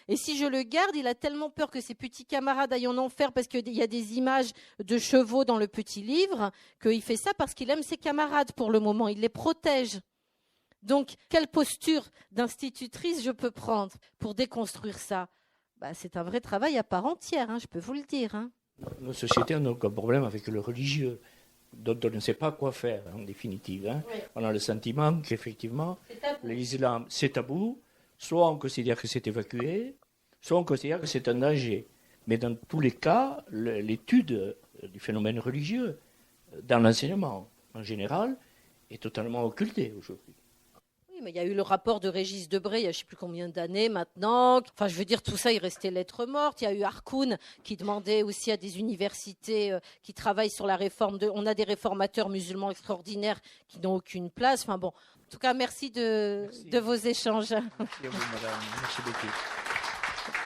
Et si je le garde, il a tellement peur que ses petits camarades aillent en enfer parce qu'il y a des images de chevaux dans le petit livre, qu'il fait ça parce qu'il aime ses camarades pour le moment, il les protège. Donc, quelle posture d'institutrice je peux prendre pour déconstruire ça ? C'est un vrai travail à part entière, hein, je peux vous le dire. Hein. Nos sociétés ont donc un problème avec le religieux, dont on ne sait pas quoi faire, en définitive. Hein. Oui. On a le sentiment qu'effectivement, l'islam, c'est tabou. Soit on considère que c'est évacué, soit on considère que c'est un danger. Mais dans tous les cas, l'étude du phénomène religieux, dans l'enseignement en général, est totalement occultée aujourd'hui. Oui, mais il y a eu le rapport de Régis Debray, il y a je ne sais plus combien d'années maintenant. Enfin, je veux dire, tout ça, il restait lettre morte. Il y a eu Harkoun qui demandait aussi à des universités qui travaillent sur la réforme. On a des réformateurs musulmans extraordinaires qui n'ont aucune place. Enfin bon, en tout cas, merci de vos échanges. Merci à vous, madame. Merci beaucoup.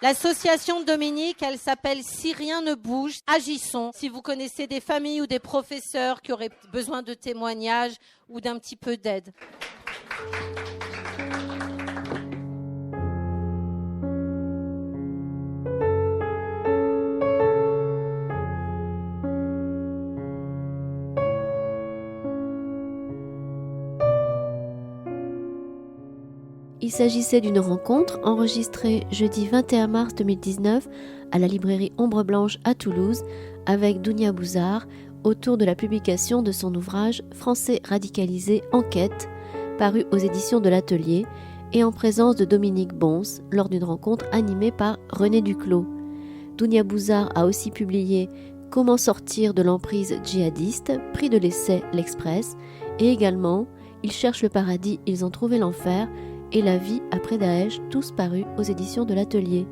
L'association de Dominique, elle s'appelle Si rien ne bouge, agissons. Si vous connaissez des familles ou des professeurs qui auraient besoin de témoignages ou d'un petit peu d'aide. Il s'agissait d'une rencontre enregistrée jeudi 21 mars 2019 à la librairie Ombre Blanche à Toulouse avec Dounia Bouzard autour de la publication de son ouvrage Français radicalisé enquête, paru aux éditions de l'Atelier, et en présence de Dominique Bons lors d'une rencontre animée par René Duclos. Dounia Bouzard a aussi publié Comment sortir de l'emprise djihadiste, prix de l'essai L'Express, et également Ils cherchent le paradis, ils ont trouvé l'enfer, et La vie après Daesh, tous parus aux éditions de l'Atelier.